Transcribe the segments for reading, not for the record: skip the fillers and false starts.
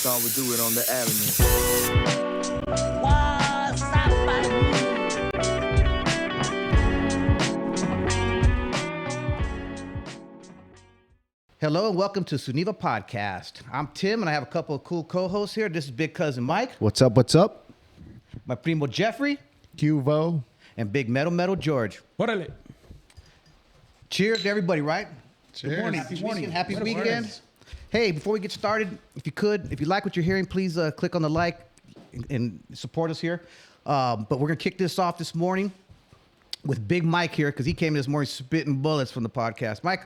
thought we'd do it on the avenue. What's up, Hello and welcome to Seuneva Podcast. I'm Tim and I have a couple of cool co-hosts here. This is Big Cousin Mike. What's up? What's up? My primo Jeffery. Cuvo. And Big Metal George. Órale. Cheers to everybody, right? Cheers. Good morning. Happy morning. Happy What a weekend. morning. Hey, before we get started, if you like what you're hearing, please click on the like and support us here. But we're going to kick this off this morning with Big Mike here because he came in this morning spitting bullets from the podcast. Mike,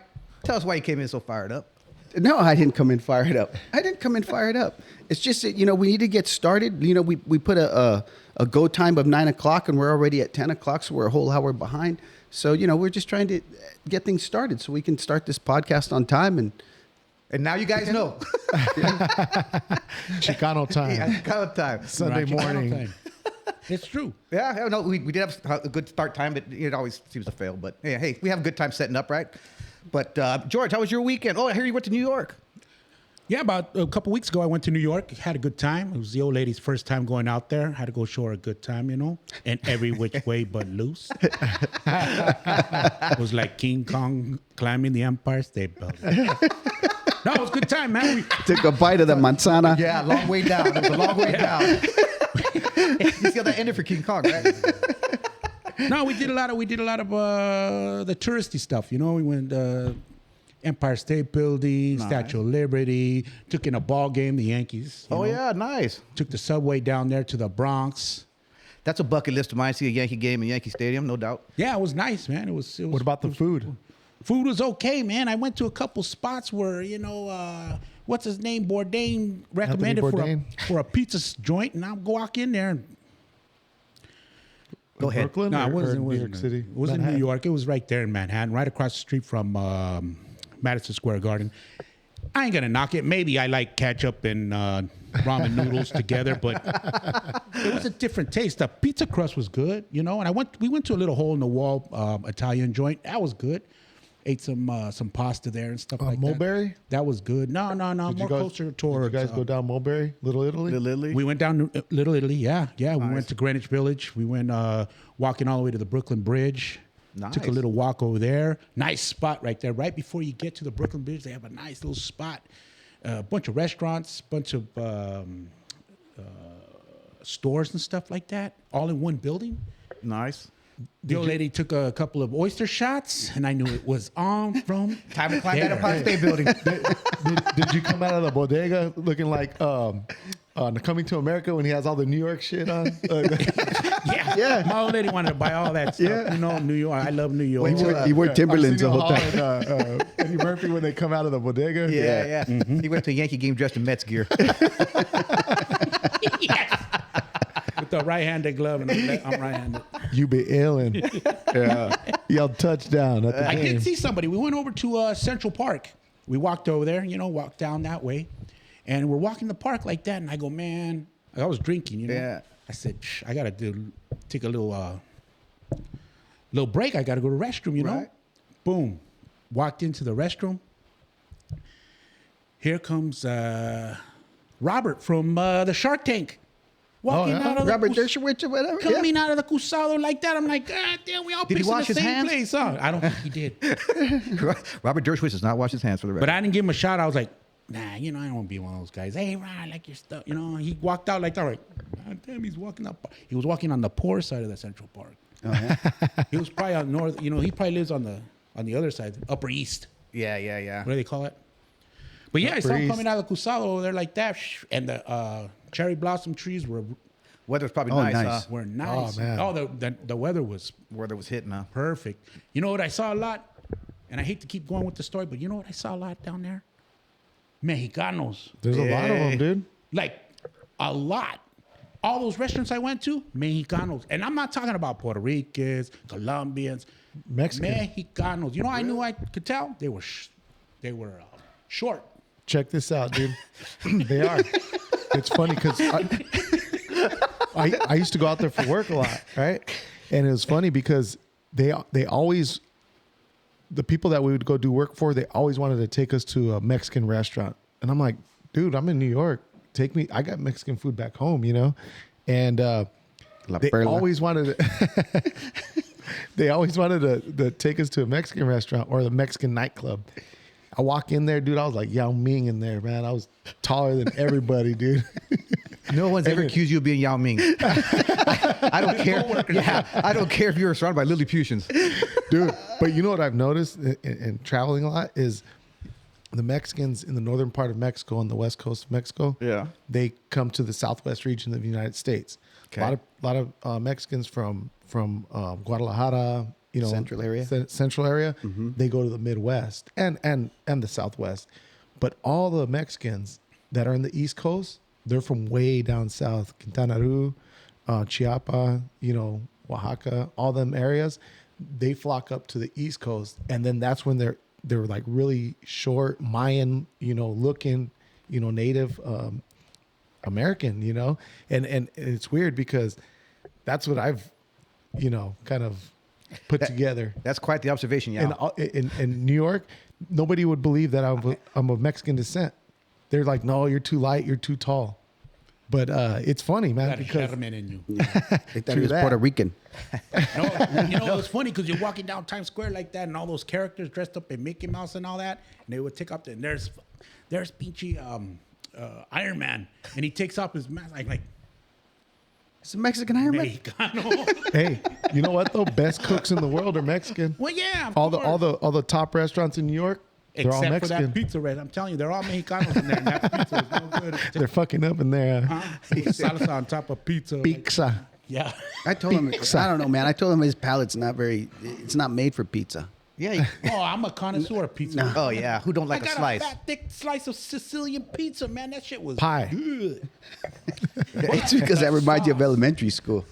tell us why you came in so fired up. No, I didn't come in fired up. It's just that, we need to get started. We put a go time of 9 o'clock and we're already at 10 o'clock, so we're a whole hour behind. So, we're just trying to get things started so we can start this podcast on time. And now you guys know. Chicano time. Yeah, Chicano time. Sunday morning. Time. It's true. Yeah, no, we did have a good start time, but it always seems to fail. But yeah, hey, we have a good time setting up, right? But George, how was your weekend? Oh, I hear you went to New York. Yeah, about a couple weeks ago, I went to New York. Had a good time. It was the old lady's first time going out there. Had to go show her a good time, in every which way but loose. It was like King Kong climbing the Empire State Building. No, it was a good time, man. We took a bite of the manzana. Yeah, long way down. It was a long way down. You see how that ended for King Kong, right? No, we did a lot of the touristy stuff. We went Empire State Building, Nice. Statue of Liberty. Took in a ball game, the Yankees. Oh, yeah, nice. Took the subway down there to the Bronx. That's a bucket list of mine. See a Yankee game in Yankee Stadium, no doubt. Yeah, it was nice, man. It was. What about the food? Food was okay, man. I went to a couple spots where what's his name, Bourdain recommended Bourdain. for a pizza joint, and I'll walk in there and. Go ahead. Brooklyn No, it or wasn't New York City? It was in New Manhattan? York. It was right there in Manhattan, right across the street from Madison Square Garden. I ain't gonna knock it. Maybe I like ketchup and ramen noodles together, but it was a different taste. The pizza crust was good, and we went to a little hole in the wall Italian joint. That was good. Ate some pasta there and stuff like Mulberry? that. That was good. No, more closer towards. Did you guys go down Mulberry, Little Italy? Little Italy. We went down to Little Italy, yeah. We Nice. went to Greenwich Village. We went walking all the way to the Brooklyn Bridge. Nice. Took a little walk over there. Nice spot right there. Right before you get to the Brooklyn Bridge, they have a nice little spot. A bunch of restaurants, bunch of stores and stuff like that, all in one building. Nice. The old lady took a couple of oyster shots, and I knew it was on from Time to climb that there. Empire State Building. Did you come out of the bodega looking like Coming to America when he has all the New York shit on? Yeah. My old lady wanted to buy all that stuff. New York. I love New York. You wore Timberlands the whole time. And, Eddie Murphy when they come out of the bodega. Yeah. He went to a Yankee game dressed in Mets gear. Yes. With the right-handed glove, and I'm right-handed. You be illin'. Yeah. Yelled touchdown at the I game. did see somebody. We went over to Central Park. We walked over there, walked down that way. And we're walking the park like that. And I go, man, I was drinking, Yeah. I said, I got to take a little break. I got to go to the restroom, Right. Boom. Walked into the restroom. Here comes Robert from the Shark Tank. Walking out of the Robert Dershowitz or whatever. Yeah. coming out of the Cusado like that. I'm like, God damn, we all Did he pissed in wash the his same hands? place. Huh? I don't think he did. Robert Dershowitz does not wash his hands for the rest. But I didn't give him a shot. I was like, nah, I don't want to be one of those guys. Hey, Ron, I like your stuff. He walked out like that. Like, God damn, he's walking up. He was walking on the poor side of the Central Park. Oh, yeah. He was probably on north. He probably lives on the other side, Upper East. Yeah. What do they call it? But yeah, I saw him Upper coming out of the Cusado over there like that. And the cherry blossom trees were Weather's probably Oh, nice, nice. huh? nice. Oh, man. Oh, the weather was Weather was hitting, huh? perfect. You know what I saw a lot? And I hate to keep going with the story, but you know what I saw a lot down there? Mexicanos. There's a lot of them, dude. Like, a lot. All those restaurants I went to, Mexicanos. And I'm not talking about Puerto Ricans, Colombians. Mexican. Mexicanos. I knew I could tell? They were short. Check this out, dude. They are. It's funny because I used to go out there for work a lot, right? And it was funny because they always, the people that we would go do work for, they always wanted to take us to a Mexican restaurant. And I'm like, dude, I'm in New York. take me. I got Mexican food back home, you know, and they Perla. always wanted to, they always wanted to take us to a Mexican restaurant or the Mexican nightclub. I walk in there, dude. I was like Yao Ming in there, man. I was taller than everybody, dude. No one's ever accused you of being Yao Ming. I don't care. Yeah, I don't care if you're surrounded by Lilliputians. Dude, but you know what I've noticed in traveling a lot is the Mexicans in the northern part of Mexico on the west coast of Mexico. Yeah. They come to the southwest region of the United States. Okay. A lot of Mexicans from Guadalajara, you know, Central area. Central area. They go to the Midwest and the Southwest. But all the Mexicans that are in the East Coast, they're from way down south, Quintana Roo, Chiapas, you know, Oaxaca, all them areas. They flock up to the East Coast, and then that's when they're like really short Mayan, you know, looking, you know, Native American, you know, and it's weird because that's what I've, you know, kind of put together. That's quite the observation, Yao. In New York, nobody would believe that I'm of Mexican descent. They're like, no, you're too light, you're too tall. But it's funny, man, Got a because Sherman in you. They thought True he was that. Puerto Rican. No, you know, it's funny because you're walking down Times Square like that, and all those characters dressed up in Mickey Mouse and all that, and they would take up and there's Pinchy Iron Man, and he takes off his mask like It's a Mexican Iron Man. Mexicano. hey, you know what though? Best cooks in the world are Mexican. Well, yeah, of All course. the top restaurants in New York, they're all Except for Mexican. that pizza red. I'm telling you, they're all Mexicanos in there, and that pizza is no good. They're fucking up in there. With salsa on top of pizza. Pizza. Yeah. I told him, I don't know, man. I told him his palate's it's not made for pizza. Yeah. Oh, I'm a connoisseur of pizza. Oh, yeah. Who don't like I a got slice? a fat, thick slice of Sicilian pizza, man. That shit was Pie. good. It's because that reminds you of elementary school.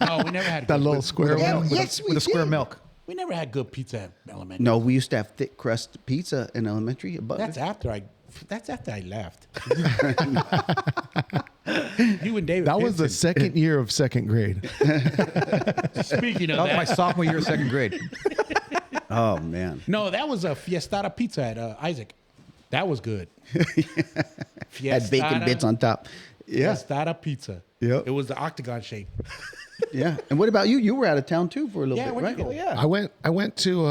No, we never had That good, little square Yeah, one. yes, we With a square did. milk. we never had good pizza at elementary. No, we used to have thick crust pizza in elementary. But That's after I left. You and David. That was the Pinson. second year of second grade. Speaking of That was my that. sophomore year of second grade. oh man, No, that was a Fiestada pizza at Isaac. That was good. had bacon bits on top. Yeah, Fiestada pizza. Yep. It was the octagon shape. yeah. And what about you? You were out of town too for a little Yeah, bit, where'd right? you go? Yeah. I went to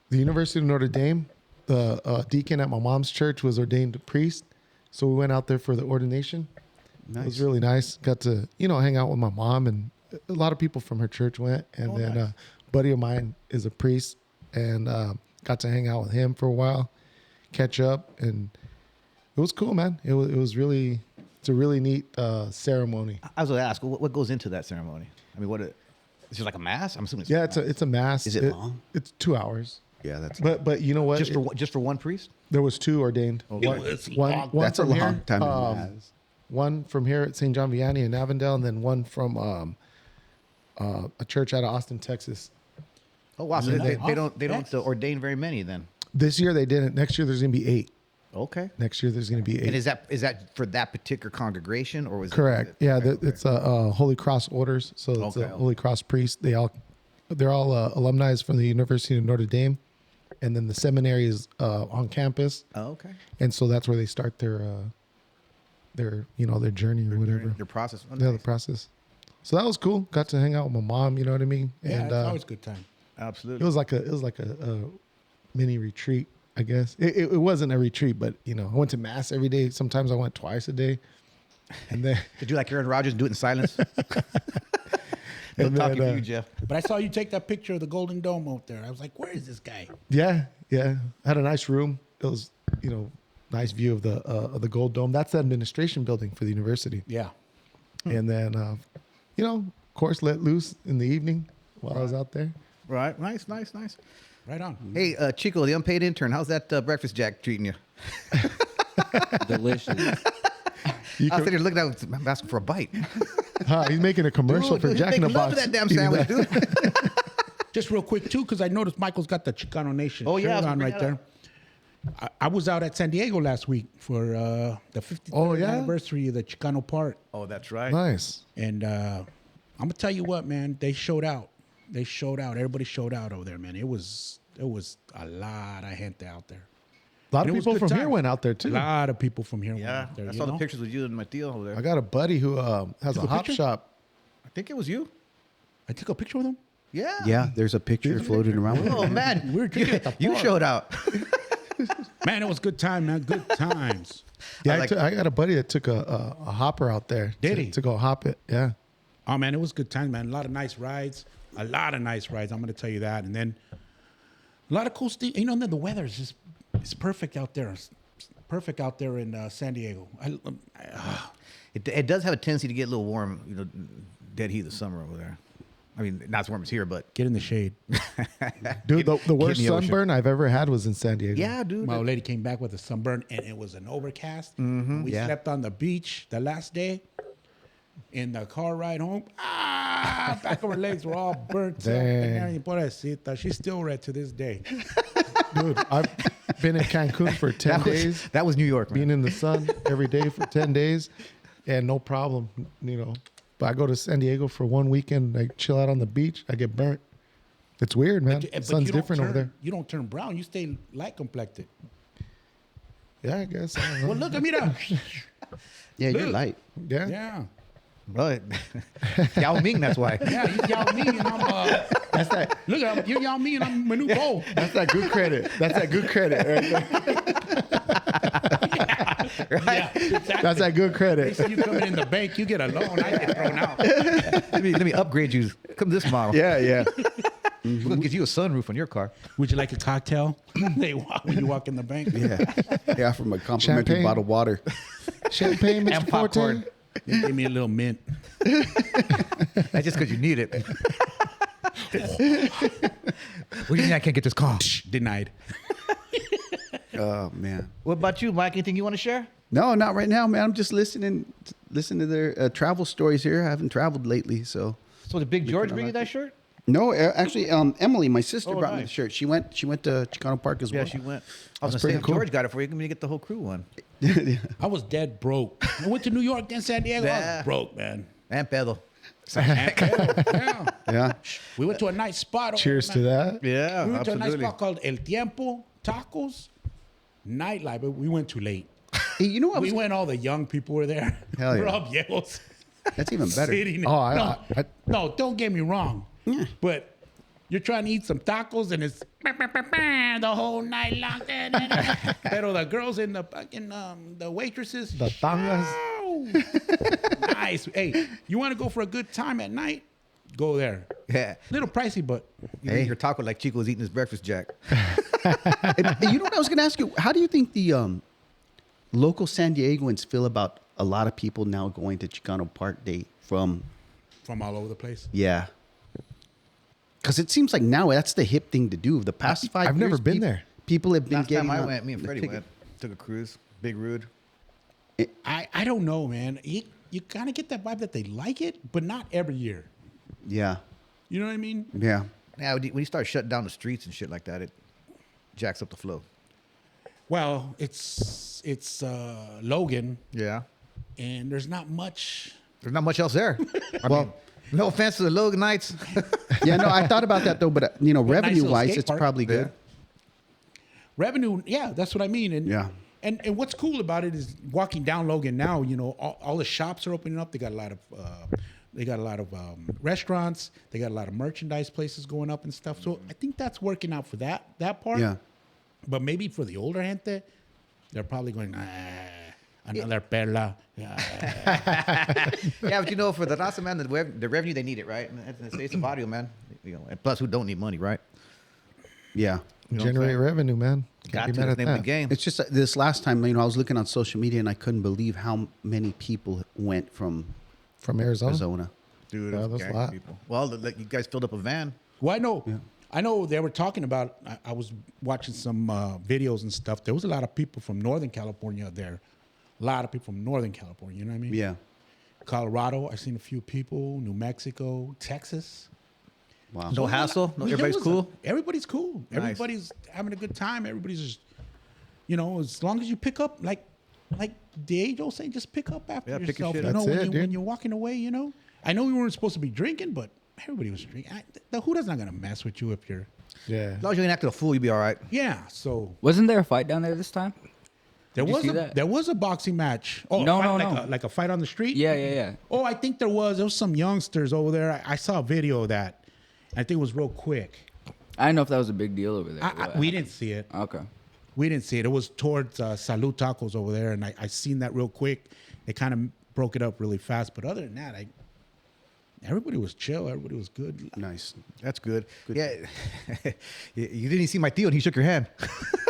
the University of Notre Dame. The deacon at my mom's church was ordained a priest, so we went out there for the ordination. It was really nice. Got to hang out with my mom, and a lot of people from her church went. And then nice. a buddy of mine is a priest, and got to hang out with him for a while, catch up, and it was cool, man. It's a really neat ceremony. I was going to ask, what goes into that ceremony? I mean, is it like a mass? I'm assuming it's Yeah, it's a mass. Is it long? It's 2 hours. Yeah, that's But you know what? just for one priest? There was 2 ordained. was long. That's a from long here, time. in mass. one from here at St. John Vianney in Avondale, and then one from a church out of Austin, Texas. Oh, wow. So they don't Texas. ordain very many then. This year they didn't. Next year there's going to be 8. Okay. Next year there's going to be 8. And is that for that particular congregation or was Correct. It, Yeah, okay. it's a Holy Cross orders. So it's Okay. a Holy Cross priest. They're all alumni from the University of Notre Dame, and then the seminary is on campus, Oh, okay. and so that's where they start their journey or whatever. Your process. Oh, Yeah, the nice. process. So that was cool. Got to hang out with my mom. You know what I mean? Yeah, And it's always a good time. Absolutely. it was like a mini retreat, I guess. It wasn't a retreat, but I went to mass every day. Sometimes I went twice a day, and then Did you like Aaron Rodgers and do it in silence? No And talking then, to you, Jeff. But I saw you take that picture of the Golden Dome out there. I was like, where is this guy? yeah, had a nice room. It was nice view of the Gold Dome. That's the administration building for the university. Yeah. And then of course let loose in the evening while I was out there. Right. Nice. Right on. Hey, Chico, the unpaid intern, how's that breakfast jack treating you? Delicious. You I was can- sitting here looking at I'm asking for a bite. he's making a commercial for Dude, Jack in the make love Box. to that damn eating sandwich, that. dude. Just real quick, too, because I noticed Michael's got the Chicano Nation Oh, yeah, I was shirt gonna on bring right that there. I was out at San Diego last week for the 53rd Oh, yeah? anniversary of the Chicano Part. Oh, that's right. Nice. And I'm going to tell you what, man, they showed out. Everybody showed out over there, man. It was a lot of gente out there. A lot And of it was people good from time. here went out there A too. lot of people from here went Yeah, out there. I you saw the know? pictures with you and my deal over there. I got a buddy who has Took a a hop picture? shop. I think it was you. I took a picture with him. Yeah. Yeah, there's a picture floating around. Oh man, We were drinking at the you park. showed out. Man, it was good time, man. Good times. Yeah, like- I got a buddy that took a hopper out there. Did to, he? to go hop it? Yeah. Oh man, it was good time, man. A lot of nice rides. A lot of nice rides. I'm gonna tell you that. And then a lot of cool stuff. You know, and then the weather is it's perfect out there. It's perfect out there in San Diego. It does have a tendency to get a little warm. You know, dead heat of the summer over there. I mean, not as warm as here, but Get in the shade. Dude, the worst the ocean. sunburn I've ever had was in San Diego. yeah, dude. My old lady came back with a sunburn, and it was an overcast. We yeah. slept on the beach the last day. In the car ride home, back of her legs were all burnt up. Dang. And pobrecita, she's still red to this day. Dude, I've been in Cancun for 10 days, That was New York, man. being in the sun every day for 10 days, and no problem, you know. But I go to San Diego for one weekend, I chill out on the beach, I get burnt. It's weird, man. The But sun's you don't different over there. You don't turn brown. You stay light complected. Yeah, I guess. I don't know. Well, look at me now. Yeah, you're Look. light. Yeah. Yeah. Well, Yao Ming, that's why. Yeah, you Yao Ming and I'm That's that. look at you Yao Ming and I'm Manu Bo. That's that good credit. That's that good credit right there. Yeah, exactly. That's that good credit. So you come in the bank, you get a loan, I get thrown out. let me upgrade you. Come this model. Yeah, yeah. We're gonna get you a sunroof on your car. Would you like a cocktail? They walk when you walk in the bank. Yeah, from a complimentary Champagne. bottle of water. Champagne, Mr. And popcorn. Forte. They give me a little mint. That's just because you need it. What do you mean I can't get this car? Denied. Oh man. What about you, Mike? Anything you want to share? No, not right now, man. I'm just listening to their travel stories here. I haven't traveled lately, so. So did Big George bring you that shirt? No, actually, Emily, my sister, Oh, brought me the nice. shirt. She went to Chicano Park as well. Yeah, she went. I was That's gonna say pretty if cool. George got it for you. Can we get the whole crew one? I was dead broke. I went to New York, then San Diego. I Yeah. was broke, man. And pedo. Yeah. Yeah. We went to a nice spot. over Cheers there, to man. that. Yeah, We went to a nice absolutely. spot called El Tiempo Tacos Nightlife, but we went too late. Hey, you know what? We went, all the young people were there. Hell yeah. We're all viejos. That's even better. Sitting. Oh, No, don't get me wrong. But you're trying to eat some tacos and it's the whole night long. Pero the girls in the fucking the waitresses. The tangas. Ow. Nice. Hey, you want to go for a good time at night? Go there. Yeah. Little pricey, but You eat your taco like Chico was eating his breakfast, Jack. And you know what I was going to ask you? How do you think the local San Diegoans feel about a lot of people now going to Chicano Park Day from? from all over the place. Yeah. Because it seems like now that's the hip thing to do. The past 5 years, I've never been there. People have been Last getting. time I on went, me and the Freddie ticket. went. Took a cruise. Big Rude. I don't know, man. You kind of get that vibe that they like it, but not every year. Yeah. You know what I mean? Yeah. Yeah, when you start shutting down the streets and shit like that, it jacks up the flow. Well, it's Logan, Yeah. and there's not much. There's not much else there. I mean, no offense to the Loganites. Yeah, no, I thought about that though, but nice revenue little wise, skate it's park. probably good. Revenue, yeah, that's what I mean. And Yeah. and what's cool about it is walking down Logan now. You know, all the shops are opening up. They got a lot of restaurants. They got a lot of merchandise places going up and stuff. So I think that's working out for that part. Yeah. But maybe for the older gente, they're probably going another perla. Yeah. Yeah, but you know, for the Raza, man, the revenue, they need it, right? And it's a barrio, man. You know, and plus, who don't need money, right? Yeah. You know what I'm Generate saying? revenue, man. Got Can't to. be mad That's at the name of the that. game. It's just this last time, I was looking on social media and I couldn't believe how many people went from From Arizona. Arizona. Dude, Yeah, it's that's a gang lot. people. Well, like you guys filled up a van. Well, I know they were talking about. I was watching some videos and stuff. There was a lot of people from Northern California there. A lot of people from Northern California. You know what I mean? Yeah. Colorado. I've seen a few people. New Mexico, Texas. Wow. No hassle. No, There everybody's was a- cool. Everybody's cool. Nice. Everybody's having a good time. Everybody's just, as long as you pick up, like the age old saying, just pick up after Yeah, pick your yourself. shit You up. know, That's when, it, when dude. you're walking away. I know we weren't supposed to be drinking, but everybody was drinking. The Huda's not gonna mess with you if you're Yeah. As long as you ain't acting a fool, you'll be all right. Yeah, so Wasn't there a fight down there this time? there you was see a that? there was a boxing match. Oh, No, a fight, no, like no. like a fight on the street. Yeah. Oh, I think there was some youngsters over there. I saw a video of that. I think it was real quick. I don't know if that was a big deal over there. We didn't see it. Okay. We didn't see it. It was towards Salud Tacos over there, and I seen that real quick. They kind of broke it up really fast. But other than that, everybody was chill. Everybody was good. Nice. That's good. Yeah. You didn't see my Theo, and he shook your hand.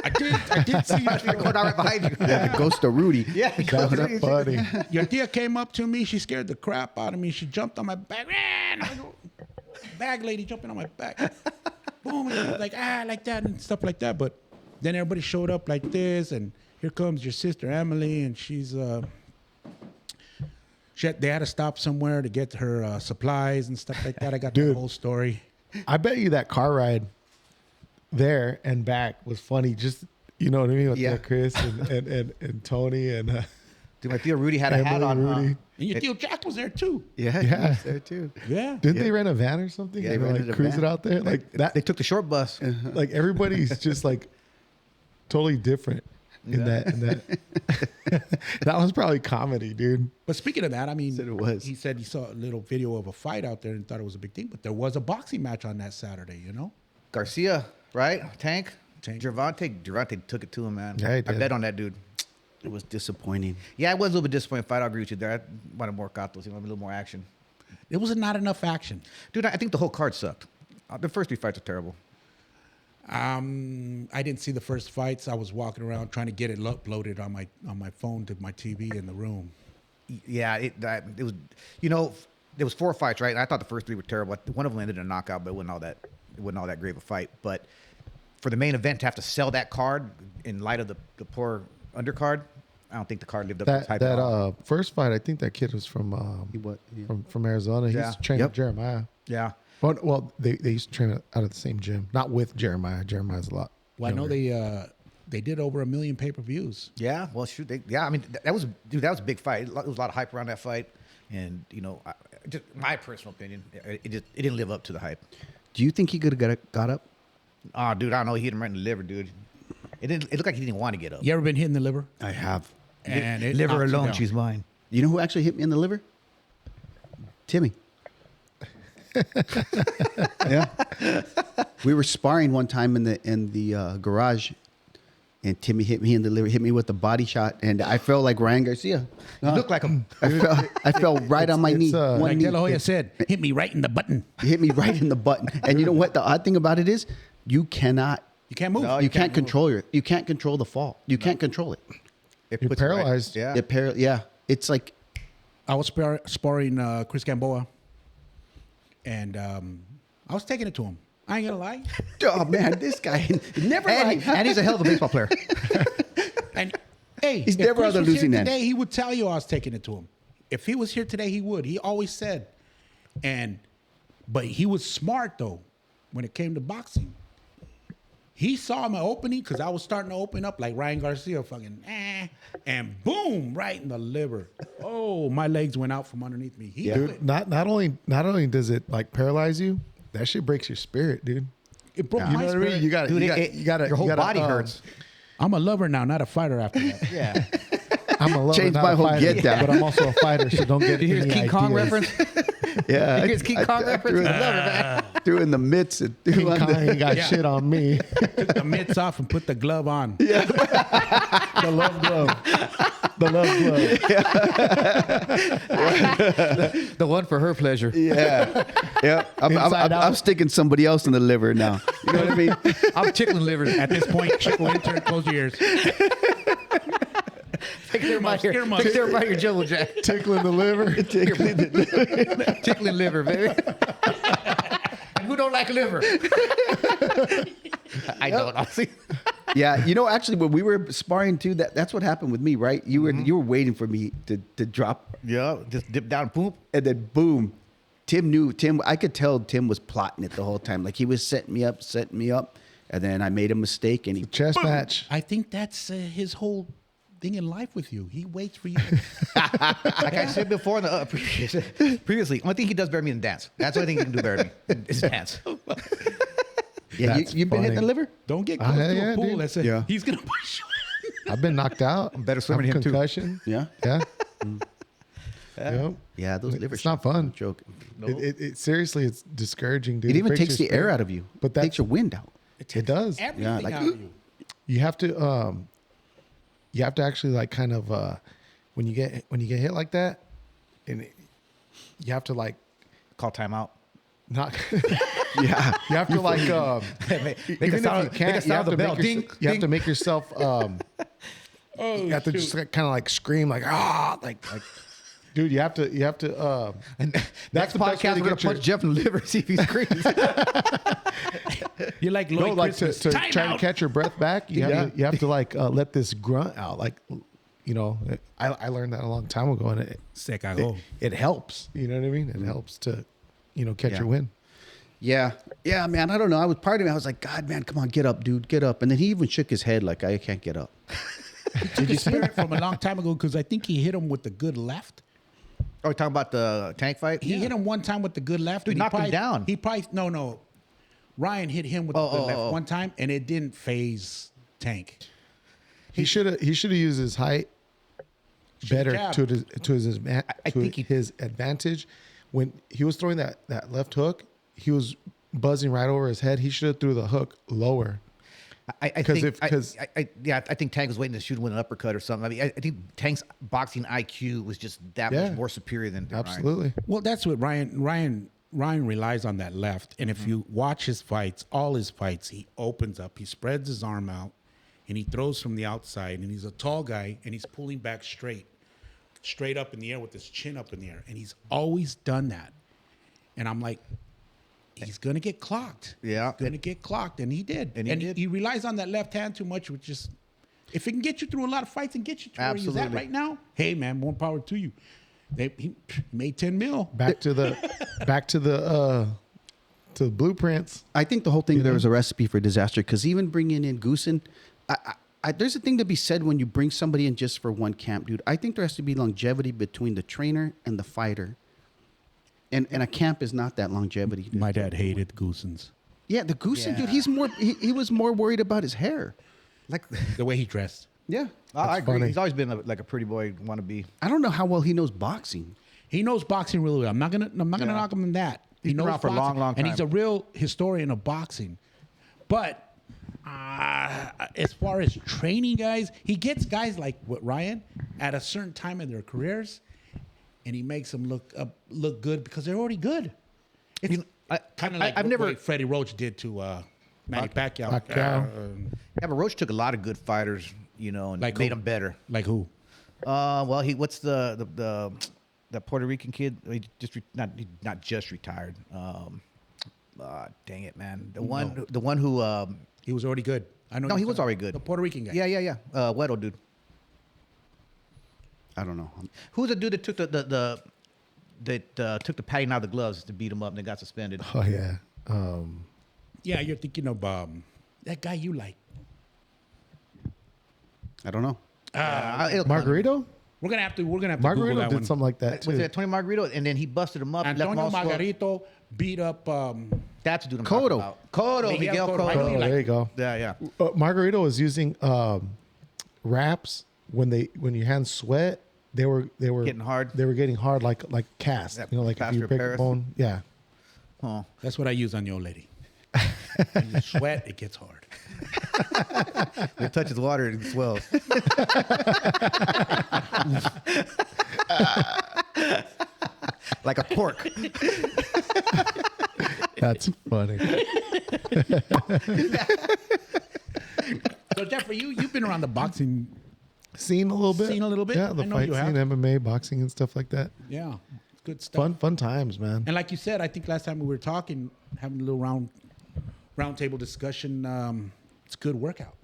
I did see Going you. out right behind you. Yeah, the ghost of Rudy. Yeah. That's funny. Your tia came up to me. She scared the crap out of me. She jumped on my back. Bag lady jumping on my back. Boom. And like that and stuff like that. But then everybody showed up like this, and here comes your sister Emily, and she's they had to stop somewhere to get her supplies and stuff like that. I got the Dude. whole story. I bet you that car ride there and back was funny. Just, you know what I mean? With Yeah. Chris and Tony and Dude, my Theo Rudy had a hat on. Rudy. And your Theo Jack was there too. Yeah, Yeah. he was there too. Yeah. Didn't they rent a van or something? Yeah, they They were rented like a cruising van. out there. Like that. They took the short bus. Like everybody's just like totally different in that. That was probably comedy, dude. But speaking of that, I mean, Said it was. he said he saw a little video of a fight out there and thought it was a big thing. But there was a boxing match on that Saturday, you know? Garcia, right? Tank. Tank. Gervonta took it to him, man. Yeah, he I did. bet on that dude. It was disappointing. Yeah, I was a little bit disappointed. Fight, I'll agree with you there. I wanted more gatos, a little more action. It was not enough action. Dude, I think the whole card sucked. The first 3 fights are terrible. I didn't see the first fights. I was walking around trying to get it uploaded on my phone to my TV in the room. Yeah, it was, there was 4 fights, right? And I thought the first 3 were terrible. One of them ended in a knockout, but it wasn't all that great of a fight. But for the main event to have to sell that card in light of the poor undercard, I don't think the card lived up to its hype at all. First fight, I think that kid was from from Arizona. Yeah. He's trained Yep. with Jeremiah. Yeah. Well, they used to train out of the same gym, not with Jeremiah. Jeremiah's a lot. Well, I know younger. they did over 1 million pay-per-views. Yeah, well, shoot. I mean, that was a big fight. There was a lot of hype around that fight. And, just my personal opinion, it didn't live up to the hype. Do you think he could have got up? Oh, dude, I don't know. He hit him right in the liver, dude. It looked like he didn't want to get up. You ever been hit in the liver? I have. And it Liver knocks you alone, down. she's mine. You know who actually hit me in the liver? Timmy. Yeah. We were sparring one time in the garage, and Timmy hit me in the liver, hit me with a body shot, and I felt like Ryan Garcia. You look like him. I fell right on my knee. it's, One Like knee. De La Hoya said, hit me right in the button. He hit me right in the button. And you know what? The odd thing about it is, you cannot. You can't move. No, You can't move. control you can't control the fall. You can't control it. It You're puts it right- paralyzed. Yeah. Yeah. It's like I was sparring Chris Gamboa, and I was taking it to him. I ain't gonna lie. oh man, this guy never And, mind. and he's a hell of a baseball player. And hey, He's if never Chris on the was here losing end. today, he would tell you I was taking it to him. If he was here today, he would. He always said, but he was smart though when it came to boxing. He saw my opening because I was starting to open up like Ryan Garcia, and boom, right in the liver. Oh, my legs went out from underneath me. He Dude, not only does it like paralyze you, that shit breaks your spirit, dude. it broke You know my what I mean? spirit. You got Dude, you got your whole body hurts. I'm a lover now, not a fighter after that. Yeah. I'm a lover, Changed not my a whole fighter, get down. but I'm also a fighter, so don't get You hear his any King Kong ideas. reference? yeah. You hear his King Kong reference? Threw, I love it, man. threw in the mitts and threw King on Kong the, ain't got Yeah. shit on me. Took the mitts off and put the glove on. The love glove. The love glove. The one for her pleasure. yeah. Inside out. I'm sticking somebody else in the liver now. You know what I mean? I'm tickling livers. At this point, Chico intern, close your ears. Take care of my Scare 'em up. Take care of your Jumbo Jack. Tickling the liver. Tickling liver, baby. And who don't like liver? I don't, honestly. Yeah, actually, when we were sparring too, that's what happened with me, right? You were waiting for me to drop, Yeah, just dip down and poop. and then boom, Tim knew. I could tell Tim was plotting it the whole time. Like he was setting me up, and then I made a mistake, and he Chess match. I think that's his whole thing in life with you. He waits for you. Like I said before in the previously, only thing he does better than me than dance. That's the only thing he can do better than me is dance. Yeah, That's you've been hitting the funny. liver? Don't get close to yeah, a pool. dude. That's it. Yeah. He's gonna push you. I've been knocked out. I'm better swimmer than him, too. concussion. Yeah. Yeah. Yep. Yeah, those liver It's not shots, fun. no joke. It seriously, it's discouraging, dude. It even breaks takes your the air spirit. out of you. But Takes your wind out. it does. Everything like- out of you. You have to actually like kind of when you get hit like that, you have to like Call timeout. not. Yeah. You have to like Make even a if sound, you make can't, a you have sound to the bell. make Ding, you have ding. to make yourself. You have to just kind of like scream like like. Dude, you have to. And That's next the best way podcast, to we're gonna get your- punch Jeff in the liver, see if he screams. You're like No, Lloyd like to Christmas. try to Timeout. catch your breath back. You have to like let this grunt out. Like, I learned that a long time ago, and Se cagó. it helps. You know what I mean? It helps to, catch Yeah. your wind. Yeah. Yeah, man. I don't know. I was part of me. I was like, God, man, come on, get up, dude. Get up. And then he even shook his head like, I can't get up. Did you spirit from a long time ago? Because I think he hit him with the good left. Are we talking about the tank fight? He hit him one time with the good left. Dude, and he knocked him probably- down. He probably no. Ryan hit him with the good left oh. one time, and it didn't phase Tank. He should have used his height better jabbed. to think he- his advantage. When he was throwing that left hook, he was buzzing right over his head. He should have threw the hook lower. I 'Cause think, if- 'cause- I think Tank was waiting to shoot him with an uppercut or something. I mean, I think Tank's boxing IQ was just that Yeah. much more superior than Ryan. Absolutely. Well, that's what Ryan relies on that left. And if you watch his fights, all his fights, he opens up, he spreads his arm out, and he throws from the outside. And he's a tall guy, and he's pulling back straight up in the air with his chin up in the air. And he's always done that. And I'm like, he's gonna get clocked. Yeah. He's gonna get clocked, and he did. And he did. he relies on that left hand too much, which is, if it can get you through a lot of fights and get you to where he's at Absolutely. right now, hey man, more power to you. He made 10 mil. Back to the blueprints. I think the whole thing there was a recipe for disaster because even bringing in Goosen, there's a thing to be said when you bring somebody in just for one camp, dude. I think there has to be longevity between the trainer and the fighter. And a camp is not that longevity. Dude. My dad hated Goosens. Yeah, the Goosen, dude, Yeah. he was more worried about his hair. Like, The way he dressed. Yeah. I agree. funny. He's always been like a pretty boy wannabe. I don't know how well he knows boxing. He knows boxing really well. I'm not gonna knock him on that. He's been knows around for a boxing, long, long and he's a time. real historian of boxing. But as far as training guys, he gets guys like Ryan at a certain time in their careers, and he makes them look good because they're already good. It's You know, kind of like I've what never. Freddie Roach did to Manny Pacquiao. Pacquiao. Yeah, but Roach took a lot of good fighters, and Like made who? them better. Like who? Well, what's the Puerto Rican kid? He not just retired. Dang it, man. The one who. He was already good. I know. No, you're he was talking- already good. The Puerto Rican guy. Yeah. Weddle dude. I don't know. Who's the dude that took took the padding out of the gloves to beat him up and then got suspended? Oh yeah. Yeah, you're thinking of that guy you like. I don't know. Margarito. We're gonna have to Google Margarito that did one. something like that Was too. it Tony Margarito? And then he busted him up. left him Antonio all swelled. Margarito beat up. That's the dude I'm Cotto. talking about. Cotto, Miguel Miguel Cotto. Cotto. I know Oh, you like there you him. go. Yeah. Margarito was using wraps when your hands sweat. They were Getting hard? They were getting hard like cast. Yeah, Like if plaster you of break a Paris. bone. Yeah. Huh. That's what I use on your lady. When you sweat, it gets hard. When it touches water, it swells. Like a cork. That's funny. So Jeffrey, you've been around the boxing. Seen a little bit. Seen a little bit? Yeah, the I know fight you scene, have. MMA, boxing, and stuff like that. Yeah, it's good stuff. Fun times, man. And like you said, I think last time we were talking, having a little round table discussion. It's a good workout.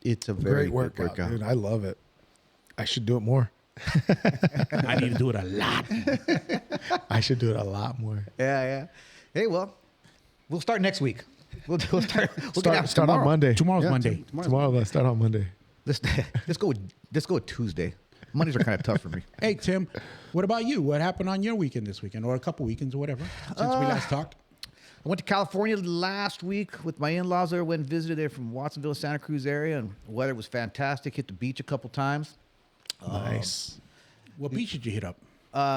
It's a very Great good workout, dude. I love it. I should do it more. I need to do it a lot. I should do it a lot more. Yeah. Hey, well, we'll start next week. We'll start. We'll get out Start on tomorrow. Monday. Tomorrow's Yeah, Monday. Tomorrow, let's start on Monday. Let's go with Tuesday. Mondays are kind of tough for me. Hey Tim, what about you? What happened on your weekend this weekend, or a couple weekends, or whatever, since we last talked? I went to California last week with my in-laws there. Went and visited there from Watsonville, Santa Cruz area, and the weather was fantastic. Hit the beach a couple times. Nice. What beach did you hit up?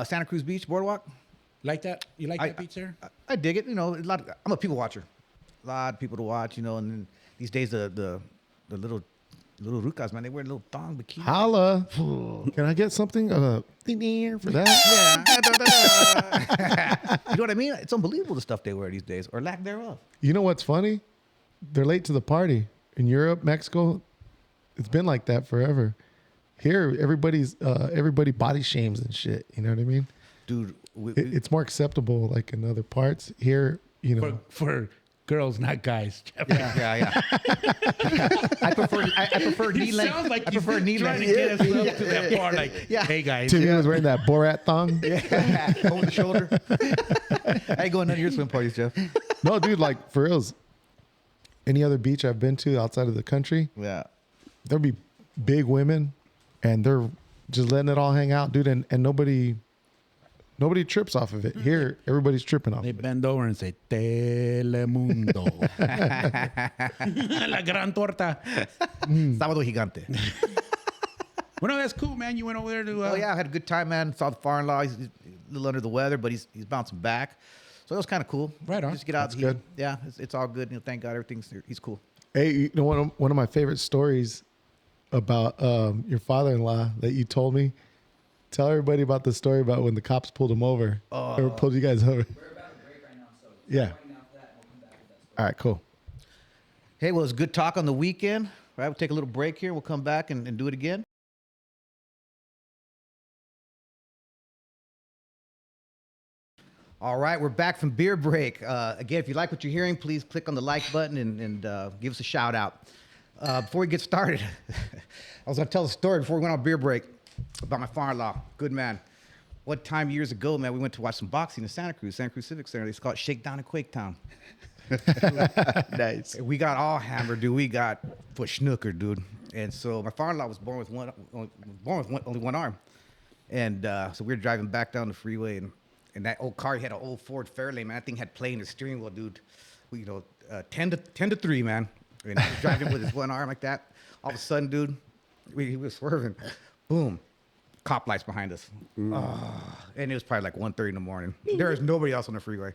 Santa Cruz Beach Boardwalk. Like that? You like that beach there? I dig it. You know, I'm a people watcher. A lot of people to watch. You know, and then these days the little rucas, man, they wear a little thong bikini. Holla. Can I get something for that? Yeah. You know what I mean? It's unbelievable the stuff they wear these days, or lack thereof. You know what's funny? They're late to the party. In Europe, Mexico, it's been like that forever. Here, everybody body shames and shit. You know what I mean? Dude, It's more acceptable like in other parts. Here, you know. For girls, not guys. yeah. I prefer knee length. Sounds like I prefer knee trying length. to get us up to that part. Like, hey guys. Timmy was wearing that Borat thong. Yeah, over the shoulder. I ain't going none of your swim parties, Jeff. No, dude, like for reals. Any other beach I've been to outside of the country, Yeah. there'll be big women and they're just letting it all hang out, dude, and nobody trips off of it. Here, everybody's tripping off They of it. bend over and say, Telemundo. La gran torta. Sábado gigante. Well, no, that's cool, man. You went over there to... Oh yeah, I had a good time, man. Saw the father-in-law. He's a little under the weather, but he's bouncing back. So it was kind of cool. Right on. Just get out. That's good. Yeah, it's all good. You know, thank God, he's cool. Hey, you know one of my favorite stories about your father-in-law that you told me. Tell everybody about the story about when the cops pulled him over. Or pulled you guys over. We're about to break right now, so Yeah. right now for that, we'll come back with that story. All right, cool. Hey, well, it was a good talk on the weekend. Right, we'll take a little break here. We'll come back and do it again. All right, we're back from beer break. Again, if you like what you're hearing, please click on the like button and give us a shout out. Before we get started, I was going to tell a story before we went on beer break about my father-in-law. Good man. One time years ago, man, we went to watch some boxing in Santa Cruz Civic Center. They call it Shakedown in Quake Town. Nice. We got all hammered, dude. We got for snooker, dude. And so my father-in-law was born with only one arm. And so we were driving back down the freeway, and that old car, he had an old Ford Fairlane, man. That thing had play in the steering wheel, dude. We, 10 to 3, man. And he was driving with his one arm like that. All of a sudden, dude, he was swerving. Boom. Cop lights behind us. And it was probably like 1:30 in the morning. There is nobody else on the freeway.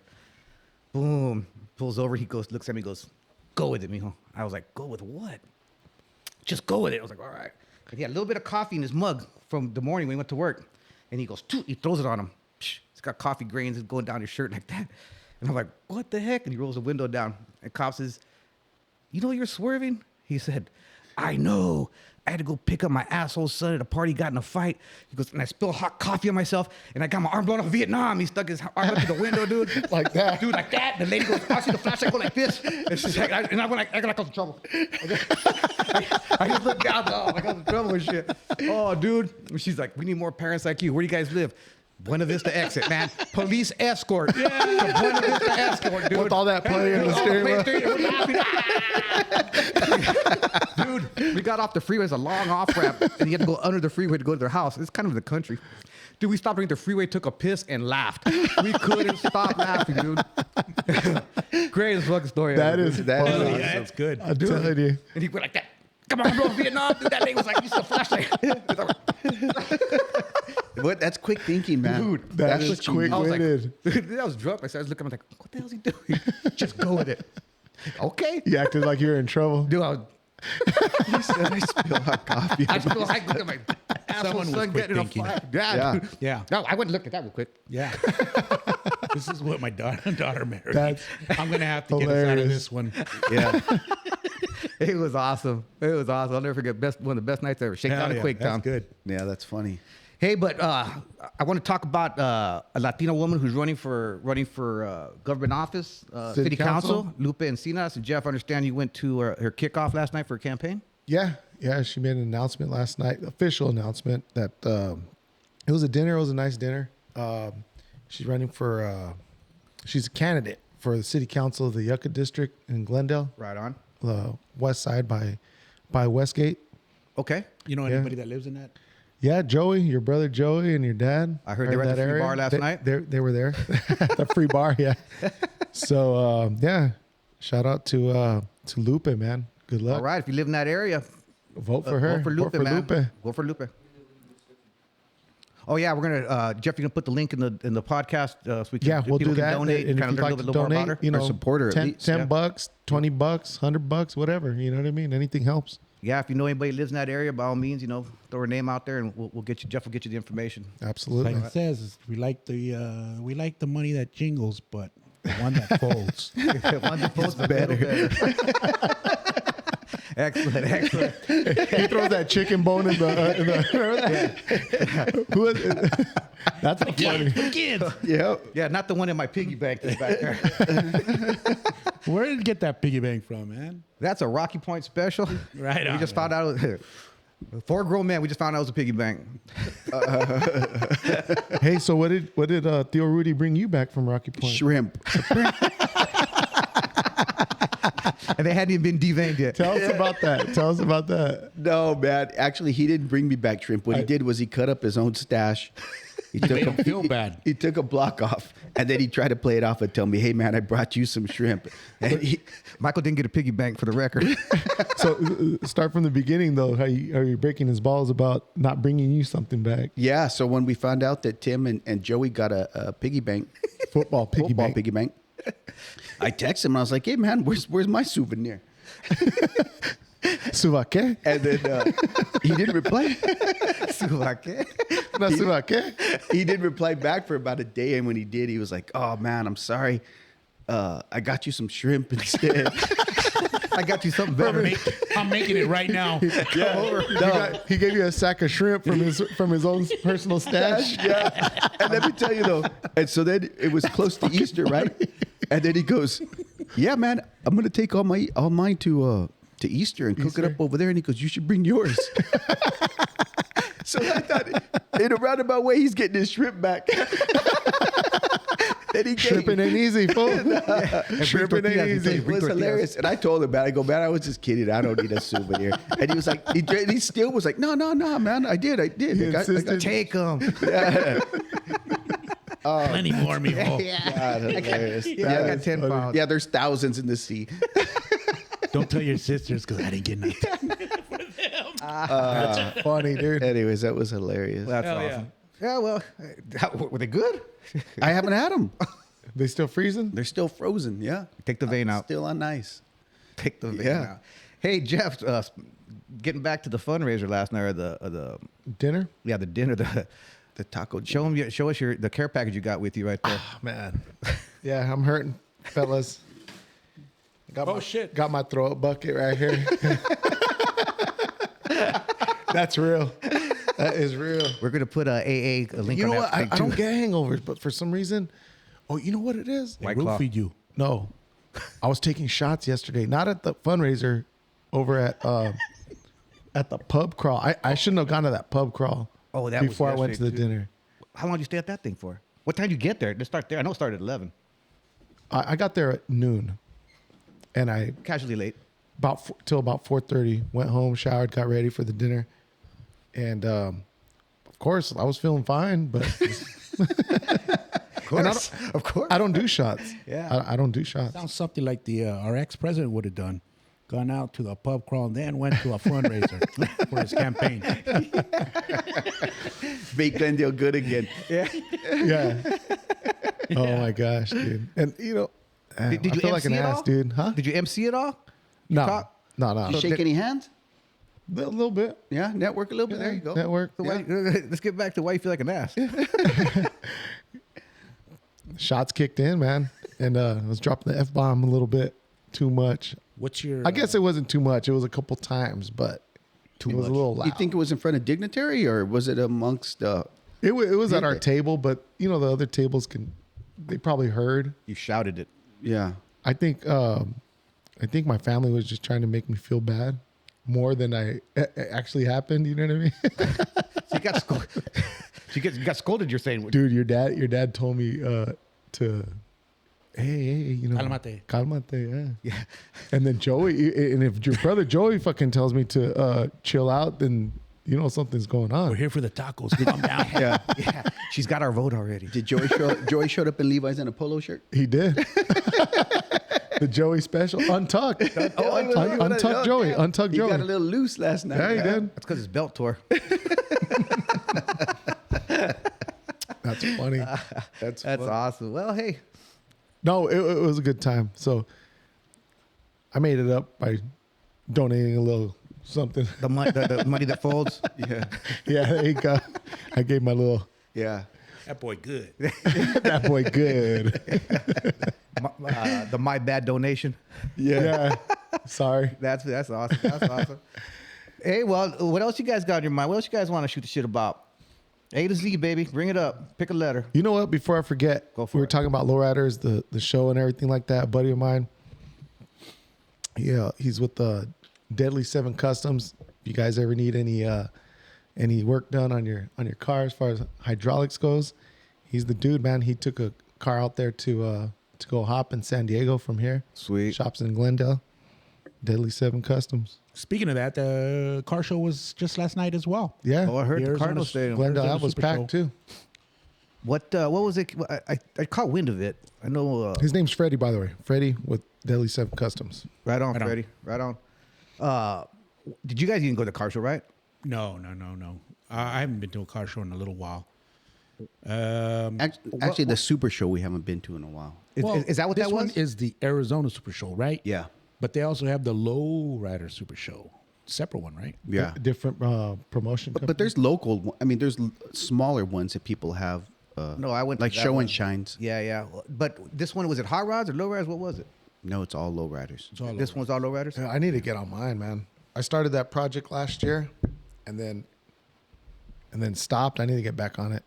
Boom. Pulls over. He goes, looks at me, goes, go with it, mijo. I was like, go with what? Just go with it. I was like, all right. And he had a little bit of coffee in his mug from the morning when he went to work. And he goes, he throws it on him. It's got coffee grains going down his shirt like that. And I'm like, what the heck? And he rolls the window down. And cop says, you know you're swerving? He said, I know. I had to go pick up my asshole son at a party, got in a fight. He goes, and I spilled hot coffee on myself, and I got my arm blown off Vietnam. He stuck his arm up to the window, dude. Like that? Dude, like that. The lady goes, I see the flashlight go like this. And she's like, I got like, in trouble. I just looked down, oh, I got in trouble and shit. Oh, dude. And she's like, we need more parents like you. Where do you guys live? Buena Vista exit, man. Police escort. Yeah. Buena Vista escort, dude. With all that play in the steering wheel. Dude, we got off the freeway. It's a long off ramp, and you had to go under the freeway to go to their house. It's kind of in the country. Dude, we stopped at the freeway, took a piss, and laughed. We couldn't stop laughing, dude. Greatest fucking story That ever. is dude. funny. Hell yeah, that's good. I'm telling you. And he went like that. Come on, bro, Vietnam. Dude, that lady was like, you see the flashlight. What? That's quick thinking, man. Dude, That That's is what you quick need. I was like, witted. dude, I was drunk. I started looking. I'm like, what the hell is he doing? Just go with it. Okay. You acted like you were in trouble. Dude, I was. You said I spilled hot coffee. I feel like look at my asshole Someone was son quick getting in a thinking. fight. Yeah. Dude. Yeah. No, I went and looked at that real quick. Yeah. This is what my daughter married. That's I'm going to have to get us out of hilarious. this one. Yeah. It was awesome. It was awesome. I'll never forget. One of the best nights ever. Shakedown Hell in yeah, Quake that's Town. good. Yeah, that's funny. Hey, but I want to talk about a Latina woman who's running for government office, city council. Lupe Encinas. And Jeff, I understand you went to her kickoff last night for a campaign. Yeah, she made an announcement last night, official announcement that it was a dinner. It was a nice dinner. She's running for, she's a candidate for the city council of the Yucca district in Glendale, Right on. the west side by Westgate. Okay. You know Yeah. anybody that lives in that? Yeah, Joey, your brother Joey and your dad. I heard they were at the free bar last night. They were there. The free bar, yeah. So yeah, shout out to Lupe, man. Good luck. All right, if you live in that area, Vote for her. Vote for Lupe, Vote for man. Lupe. Go for Lupe. Oh yeah, we're gonna Jeffrey gonna put the link in the podcast so we can We'll people do can that. donate And if kind of you'd learn like a to little more about donate, her. you know, support her at 10, least, 10 yeah. bucks, $20, $100, whatever. You know what I mean? Anything helps. Yeah, if you know anybody who lives in that area, by all means, you know, throw her name out there, and we'll get you. Jeff will get you the information. Absolutely. Like it says, we like the money that jingles, but the one that folds. One that posts better. Excellent. He throws that chicken bone in the remember that? Who is it? That's funny. Kids. Yeah. Yeah, not the one in my piggy bank that's back there. Where did you get that piggy bank from, man? That's a Rocky Point special. Right We on, just man. found out. 4 grown men. We just found out it was a piggy bank. Hey, so what did Theo Rudy bring you back from Rocky Point? Shrimp. And they hadn't even been deveined yet. Tell us about that. No, man. Actually, he didn't bring me back shrimp. What he did was he cut up his own stash. He made him feel bad. He took a block off, and then he tried to play it off and tell me, "Hey, man, I brought you some shrimp." And Michael didn't get a piggy bank for the record. So start from the beginning though. How you breaking his balls about not bringing you something back? yeah, so when we found out that Tim and Joey got a piggy bank, Football piggy bank. piggy bank, I texted him and I was like, "Hey, man, where's my souvenir?" Subaque? And then he didn't reply. No subaque? He didn't reply back for about a day, and when he did, he was like, "Oh man, I'm sorry. I got you some shrimp instead." I got you something better. I'm making it right now. He gave you a sack of shrimp from his own personal stash. Yeah. And let me tell you though, and so then it was close to Easter, right? And then he goes, "Yeah, man, I'm gonna take all mine to Easter and cook it up over there." And he goes, "You should bring yours." So I thought, in a roundabout way, he's getting his shrimp back. Then he Shrimping ain't easy, fool. Shrimping ain't tortillas, easy. It was hilarious. And I told him, man, I go, "Man, I was just kidding. I don't need a souvenir." And he was like, he still was like, no, man, I did. He I got, insisted. Take them. Plenty more, mijo. God, hilarious. Yeah, I got 10 pounds. Yeah, there's thousands in the sea. Don't tell your sisters because I didn't get nothing. Funny, dude. Anyways, that was hilarious. That's Hell yeah. awesome. Yeah, well, were they good? I haven't had them. They still freezing? They're still frozen. Yeah. Take the vein out. Still on ice. Take the vein Yeah. out. Hey, Jeff, getting back to the fundraiser last night, or the Dinner? dinner. The taco. Show us the care package you got with you right there. Oh, man. Yeah, I'm hurting, fellas. Got my throat bucket right here. That's real. That is real. We're gonna put a link You on know that what? I thing, too. don't get hangovers, but for some reason, you know what it is? They White Claw. roofied you. No, I was taking shots yesterday, not at the fundraiser, over at the pub crawl. I shouldn't have gone to that pub crawl. Oh, that was before I went to the yesterday, too. dinner. How long did you stay at that thing for? What time did you get there? Let's start there. I know it started at 11. I got there at noon, and I Casually late. till about 4:30. Went home, showered, got ready for the dinner, and of course I was feeling fine, but Of course. I don't do shots. Yeah. I don't do shots. Sounds something like our ex-president would have done. Gone out to the pub crawl and then went to a fundraiser for his campaign. Make Glendale good again. Yeah. Oh my gosh, dude. And Did I you feel like MC an it ass, all? dude. Huh? Did you MC it all? No. talk? No. You shake any hands? A little bit. Yeah, network a little bit. There you go. Network. So why, let's get back to why you feel like an ass. Shots kicked in, man. And I was dropping the F-bomb a little bit too much. What's your? I guess it wasn't too much. It was a couple times, but it was a little loud. You think it was in front of dignitary or was it amongst? It was at our Did table, but the other tables they probably heard. You shouted it. Yeah. I think my family was just trying to make me feel bad more than it actually happened. You know what I mean? So you got scolded. You got scolded. You're saying, Dude, your dad told me to, hey, calmate, yeah. And then Joey, and if your brother Joey fucking tells me to chill out, then you know something's going on. We're here for the tacos. Calm down. Yeah. Yeah, she's got our vote already. Did Joey show? Joey showed up in Levi's and a polo shirt. He did. The Joey special, untucked. Untucked Joey. Untucked He Joey. got a little loose last night. Yeah, he did. That's because his belt tore. That's funny. That's That's funny. awesome. Well, hey, No, it was a good time. So I made it up by donating a little something. the money that folds. Yeah. Yeah, there you go. I gave my little, Yeah. That boy good. that boy good. The my bad donation. Yeah. Sorry. That's awesome. That's awesome. Hey, well, what else you guys got in your mind? What else you guys want to shoot the shit about? A to Z, baby. Bring it up. Pick a letter. You know what? Before I forget, Go for we were it. talking about lowriders, the show and everything like that. A buddy of mine, yeah, he's with the Deadly 7 Customs. If you guys ever need any work done on your car as far as hydraulics goes, he's the dude, man. He took a car out there to go hop in San Diego from here. Sweet. Shops in Glendale. Deadly 7 Customs. Speaking of that, the car show was just last night as well. Yeah. Oh, I heard the Arizona Cardinal Stadium. Glendale, Arizona that was Super packed Show. too. What was it? I caught wind of it. I know. His name's Freddie, by the way. Freddie with Deadly 7 Customs. Right on, Right on. Freddie. Right on. Did you guys even go to the car show, right? No. I haven't been to a car show in a little while. Actually, the Super Show we haven't been to in a while. Is that what this that one was? is the Arizona Super Show, right? Yeah. But they also have the Low Rider Super Show. Separate one, right? Yeah. Different promotion. But there's local. I mean, there's smaller ones that people have. No, I went to like that Show one. and Shines. Yeah. But this one, was it hot rods or low riders? What was it? No, it's all low riders. It's all This over. one's all low riders? Yeah, I need to get on mine, man. I started that project last year, and then stopped. I need to get back on it.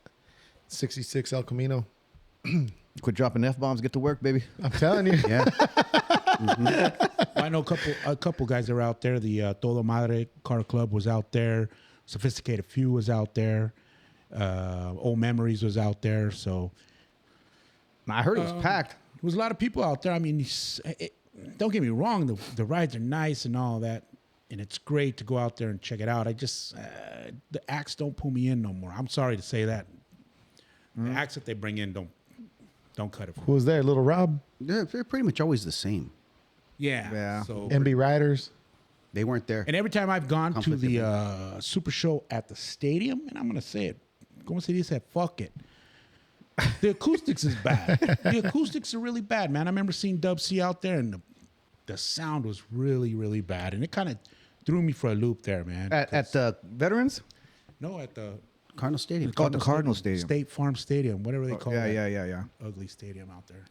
66 El Camino. Quit dropping F-bombs, get to work, baby. I'm telling you. Yeah. I know a couple guys that are out there. The Todo Madre Car Club was out there. Sophisticated Few was out there. Old Memories was out there. So I heard it was packed. there was a lot of people out there. I mean, don't get me wrong. The rides are nice and all that. And it's great to go out there and check it out. I just, the acts don't pull me in no more. I'm sorry to say that. The acts that they bring in don't cut it for Who me. was there? Little Rob, They're pretty much always the same. Yeah. So, MB Riders. They weren't there. and every time I've gone to Conflict of the Super Show at the stadium, and I'm going to say it, como se dice, fuck it. The acoustics is bad. The acoustics are really bad, man. I remember seeing Dub C out there, and the sound was really, really bad. And it kind of threw me for a loop there, man. At the Veterans? No, at the Cardinal Stadium. Oh, the Cardinal Stadium. State Farm Stadium, whatever they call it. Yeah. Ugly stadium out there.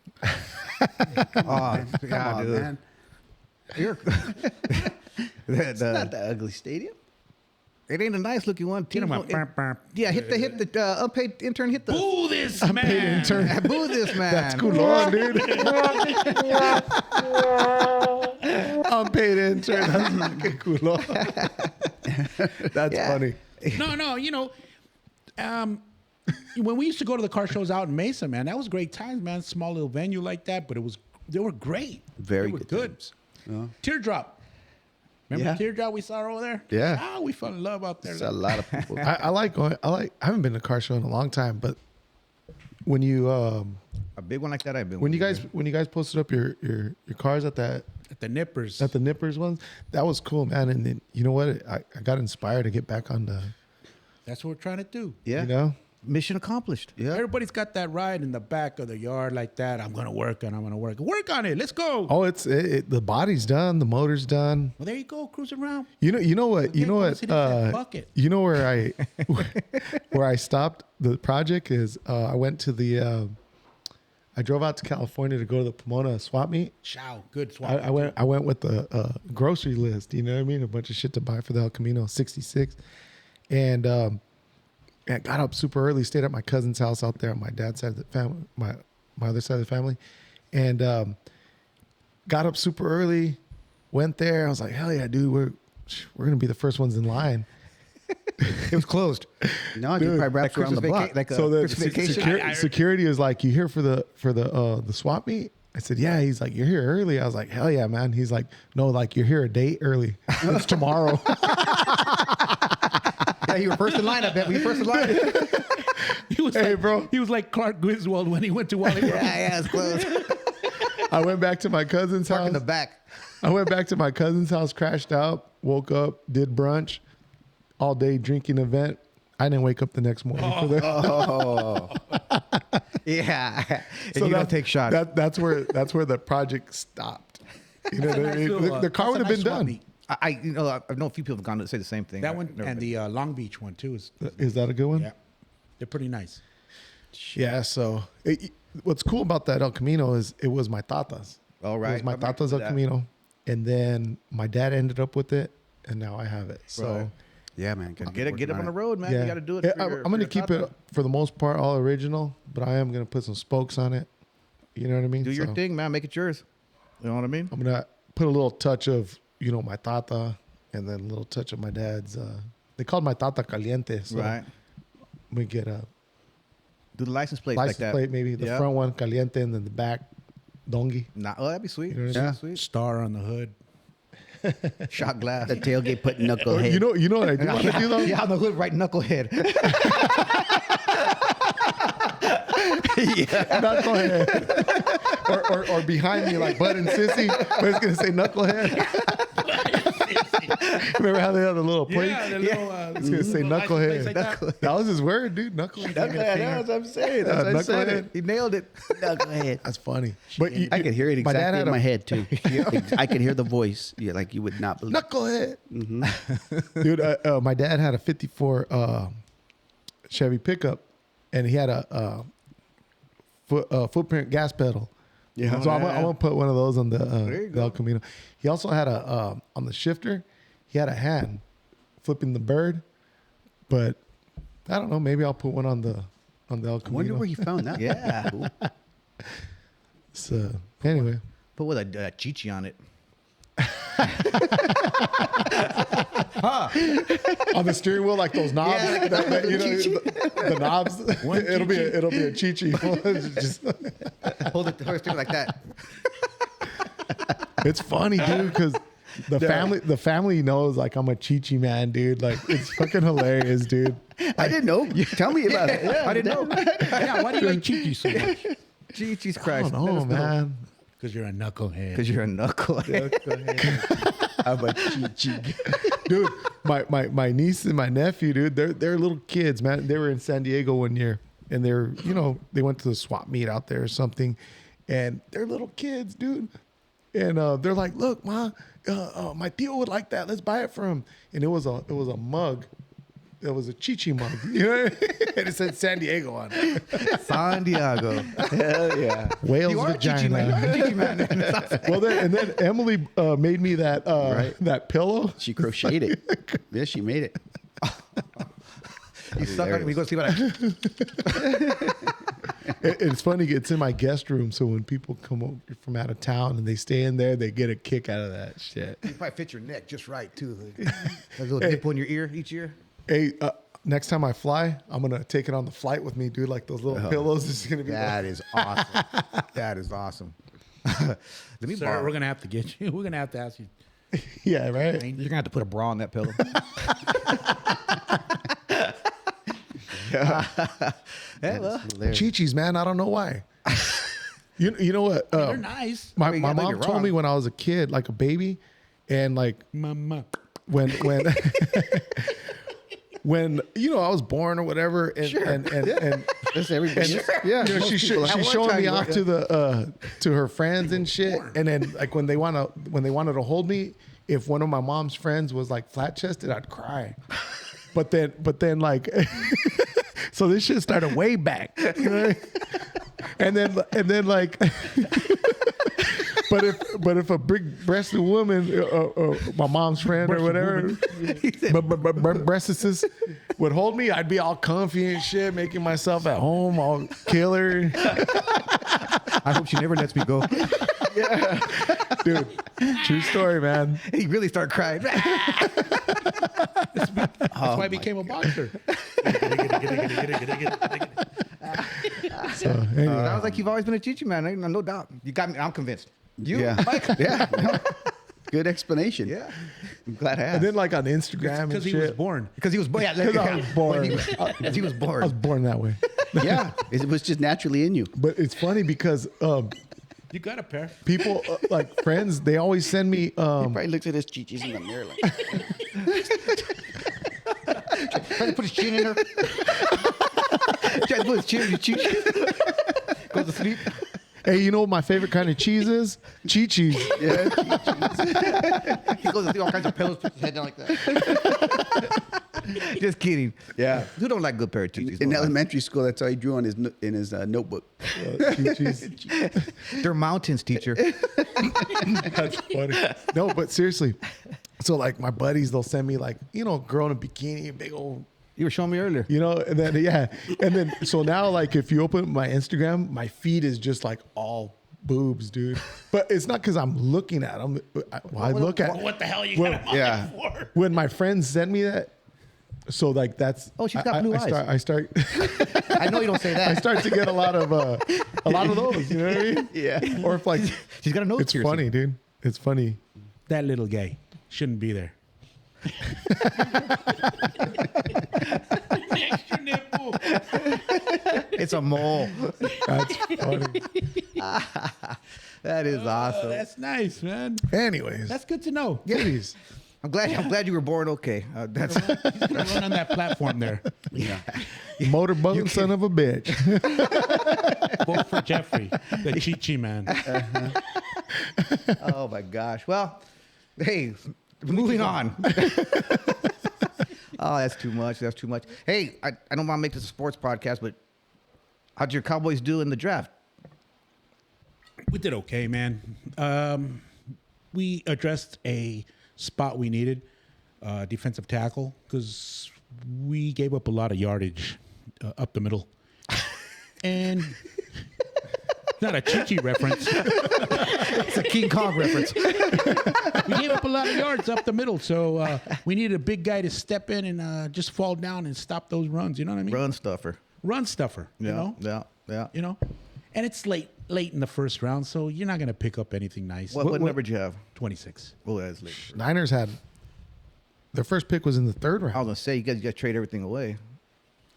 Oh, Come yeah, on, dude. man. You're- It's not that ugly stadium. it ain't a nice looking one. Get 'em Teams up. don't- yeah, hit the unpaid intern. Hit the Boo this man! Paid intern. boo this man. That's cool on, dude. Unpaid intern. That's fucking cool. That's Yeah. funny. No, you know, when we used to go to the car shows out in Mesa, man, that was great times, man. Small little venue like that, but they were great. Very they were good times. Teardrop. Remember Yeah. Teardrop we saw over there? Yeah. Ah, we fell in love out there. There's a lot of people. I like going. I haven't been to a car show in a long time, but when you A big one like that, I've been. when with you guys posted up your cars at the Nippers ones, that was cool, man. And then you know what? I got inspired to get back on the. That's what we're trying to do. Yeah. You know. Mission accomplished. Yeah. Everybody's got that ride in the back of the yard like that. I'm gonna work on it. Let's go. Oh, the body's done, the motor's done. Well, there you go. Cruise around. You know what? Okay, fuck it. You know where I stopped the project is I went to the I drove out to California to go to the Pomona swap meet. Chow. Good swap. I went with the grocery list. You know what I mean? A bunch of shit to buy for the El Camino 66, and I got up super early. Stayed at my cousin's house out there on my dad's side of the family, my other side of the family, and got up super early. Went there. I was like, hell yeah, dude, we're gonna be the first ones in line. It was closed. No, you probably wrapped around the block. So the security is like, you here for the swap meet? I said, yeah. He's like, you're here early. I was like, hell yeah, man. He's like, no, like you're here a day early. It's tomorrow. You were first in line, I bet. Were you first in line? He was Hey, like, bro. He was like Clark Griswold when he went to Wally. Yeah, it's close. I went back to my cousin's Park house. in the back. I went back to my cousin's house, crashed out, woke up, did brunch, all day drinking event. I didn't wake up the next morning for that. Oh. Yeah. And you don't take shots. That's where the project stopped. You know, the car would have been done. I I've known a few people have gone to say the same thing. That one and the Long Beach one too Is that a good one? yeah, they're pretty nice. Yeah. So what's cool about that El Camino is it was my tata's. All right. It was my I'm back tata's to El that. Camino, and then my dad ended up with it, and now I have it. So. Right. Yeah, man. gotta Get working up on the it. road, man. Yeah. You got to do it. Yeah, for your- I'm for going to your keep tata. it for the most part all original, but I am going to put some spokes on it. You know what I mean? Do your So thing, man. Make it yours. You know what I mean? I'm going to put a little touch of, my tata and then a little touch of my dad's. They called my tata caliente. So Right. we get a Do the license plate license like that. plate, maybe the Yeah. front one caliente and then the back dongi. Nah, oh, that'd be sweet. You know what I Yeah. mean? Sweet. Star on the hood. Shot glass. The tailgate put Or, knucklehead. you know what I do want to do though? Yeah, on the hood, right knucklehead. Knucklehead. or behind me like Bud and Sissy. I was going to say knucklehead. Remember how they had the little plates? Yeah, the little, It's going to say little license plates knucklehead. like that. That was his word, dude. Knucklehead. Knucklehead, that's what I'm saying. That's what I'm saying. knucklehead. He nailed it. Knucklehead. That's funny. But I could hear it my dad exactly had in my a head too. I could hear the voice. Yeah, like you would not believe. knucklehead. Dude, my dad had a 54 Chevy pickup, and he had a footprint gas pedal. Yeah. So I'm gonna put one of those on you the go. El Camino. He also had a on the shifter. He had a hand flipping the bird, but I don't know. Maybe I'll put one on the El I Camino. wonder where you found that. Yeah. Cool. So anyway, Put with a chichi on it. on the steering wheel, like those knobs, Yeah. the knobs. It'll be a chichi. Just, Hold it like that. it's funny, dude, because the family knows like I'm a chichi man, dude. Like it's fucking hilarious, dude. I didn't know. Tell me about it. I didn't know. Yeah, why do you like Chichi so much? Chichi's I Christ. don't know, man. Because you're a knucklehead. Because you're a knucklehead. I'm a chichi. Dude, my niece and my nephew, dude, they're little kids, man. They were in San Diego one year, and they went to the swap meet out there or something, and they're little kids, dude. And they're like, "Look, ma, my tío would like that. Let's buy it for him." And it was a mug. It was a chichi mug, you know, and it said San Diego on it. San Diego. Hell yeah. Whale's You are a chichi man. You vagina. are a chichi man. Well, then Emily made me that pillow. She crocheted it. Yeah, she made it. You suck on it. We go see what I. It's funny. It's in my guest room, so when people come over from out of town and they stay in there, they get a kick out of that shit. You probably fit your neck just right too. A little nipple in your ear each ear. Hey, next time I fly, I'm gonna take it on the flight with me, dude. Like those little pillows. It's gonna be. That is awesome. That is awesome. Let me Sir, borrow. we're gonna have to get you. We're gonna have to ask you. Yeah, right. You're gonna have to put a bra on that pillow. Yeah, well, Hilarious. Chi-Chis, man. I don't know why. You know what? They're nice. My Yeah, mom maybe you're told wrong. me when I was a kid, like a baby, and like Mama. when when I was born or whatever, and That's everybody. Yeah. she's people at one showing time me go, off to her friends and shit, and then like when they wanted to hold me, if one of my mom's friends was like flat chested, I'd cry. But then like, so this shit started way back, you know? and then like. But if a big breasted woman, my mom's friend or whatever, breasted would hold me, I'd be all comfy and shit, making myself at home, all killer. I hope she never lets me go. Dude, true story, man. And he really started crying. That's why I became a boxer. So anyway, Sounds like you've always been a chichi man. No doubt. You got me. I'm convinced. You? Yeah. Mike? Yeah. Good explanation. Yeah. I'm glad I asked. And then like on Instagram and Because shit. he was born. Because he was born. Yeah, Because I was born. Because he was I born. was born that way. yeah, it was just naturally in you. But it's funny because You got a pair. people, like friends, they always send me. He probably looks at his chichis in the mirror like, Trying to put his chin in her. Trying to put his chin in your cheek. Goes to sleep. Hey, you know what my favorite kind of cheese is? Chi-Chis. yeah, He goes to sleep all kinds of pillows, puts his head down like that. Just kidding. yeah. Who don't like good pair of cheeses? In elementary school, that's how he drew on his in his notebook. Chi-Chis. They're mountains, teacher. That's funny. No, but seriously. So like my buddies, they'll send me like, you know, girl in a bikini, big old, You were showing me earlier. you know, and then yeah. And then so now like if you open my Instagram, my feed is just like all boobs, dude. But it's not because I'm looking at them. I look at What the hell are you Well, got him on yeah. there for? when my friends send me that. So like that's Oh, she's got blue eyes. I start I know you don't say I that. start to get a lot of those, you know what I mean? Yeah. Or if like She's got a nose it's piercing. funny, dude. It's funny. That little gay shouldn't be there. Extra nipple. It's a mole. That's funny. That is Oh, awesome. that's nice, man. Anyways, That's good to know. titties. I'm glad you were born okay. That's He's gonna run on that platform there. Yeah. Motorboat son of a bitch. Vote for Jeffery, the Chi-Chi man. oh my gosh. Well, hey, moving on. Oh, that's too much. That's too much. Hey, I don't want to make this a sports podcast, but how'd your Cowboys do in the draft? We did okay, man. We addressed a spot we needed, defensive tackle, because we gave up a lot of yardage up the middle. And not a Chi-Chi reference. It's a King Kong reference. We gave up a lot of yards up the middle, so we needed a big guy to step in and just fall down and stop those runs. You know what I mean? Run stuffer. Run stuffer. Yeah, You know. yeah. You know. And it's late in the first round, so you're not going to pick up anything nice. What number did you have? 26. Oh, that's late. Niners had their first pick was in the third I was round. gonna say you guys got to trade everything away.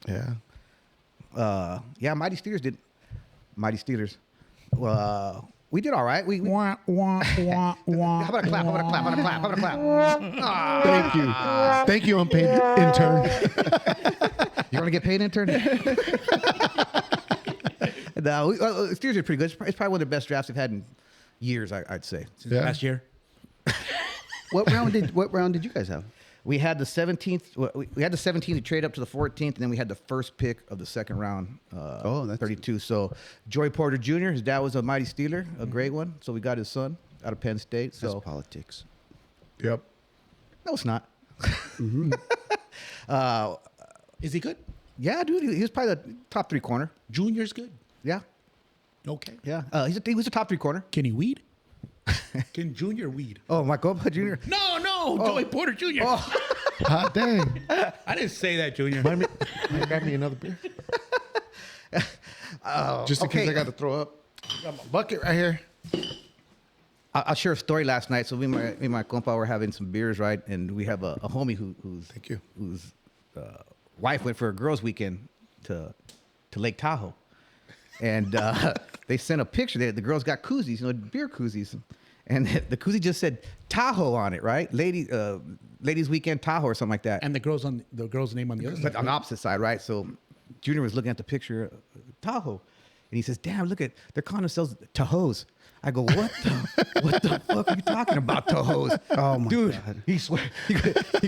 Yeah. Yeah, Mighty Steelers did. Mighty Steelers. We did all right. We Wah, wah, wah, wah, how about a clap? How about a clap? How about a clap? How about a clap? Thank you. Thank you, unpaid intern. You want to get paid, intern? No, Steelers are pretty good. It's probably one of the best drafts they've had in years, I'd say. Since Yeah. last year. What round did you guys have? We had the 17th. We had the 17th to trade up to the 14th, and then we had the first pick of the second round. That's 32. So Joey Porter Jr. His dad was a Mighty Steeler, a great one. So we got his son out of Penn State. That's So politics. Yep. no, it's not. Is he good? Yeah, dude, he was probably the top 3 corner. Junior's good. Yeah, Okay. yeah. He was a top 3 corner. Can he weed? Can Junior weed? Oh, Michael Jr. No, Joey Porter Jr. Hot dang. I didn't say that, Junior. Mind me, grab me another beer. Just in case okay. I got to throw up. Got my bucket right here. I'll share a story last night. So me and my compa were having some beers, right? And we have a homie who's Thank you. whose wife went for a girls' weekend to Lake Tahoe, and they sent a picture. The girls got koozies, beer koozies, and the koozie just said Tahoe on it, right? Ladies' weekend Tahoe or something like that. And the girl's name on the other But side. on the opposite side, right? So Junior was looking at the picture of Tahoe, and he says, "Damn, look at they're calling themselves Tahoes." I go, what the fuck are you talking about, Tahoes? Oh, my Dude, God. he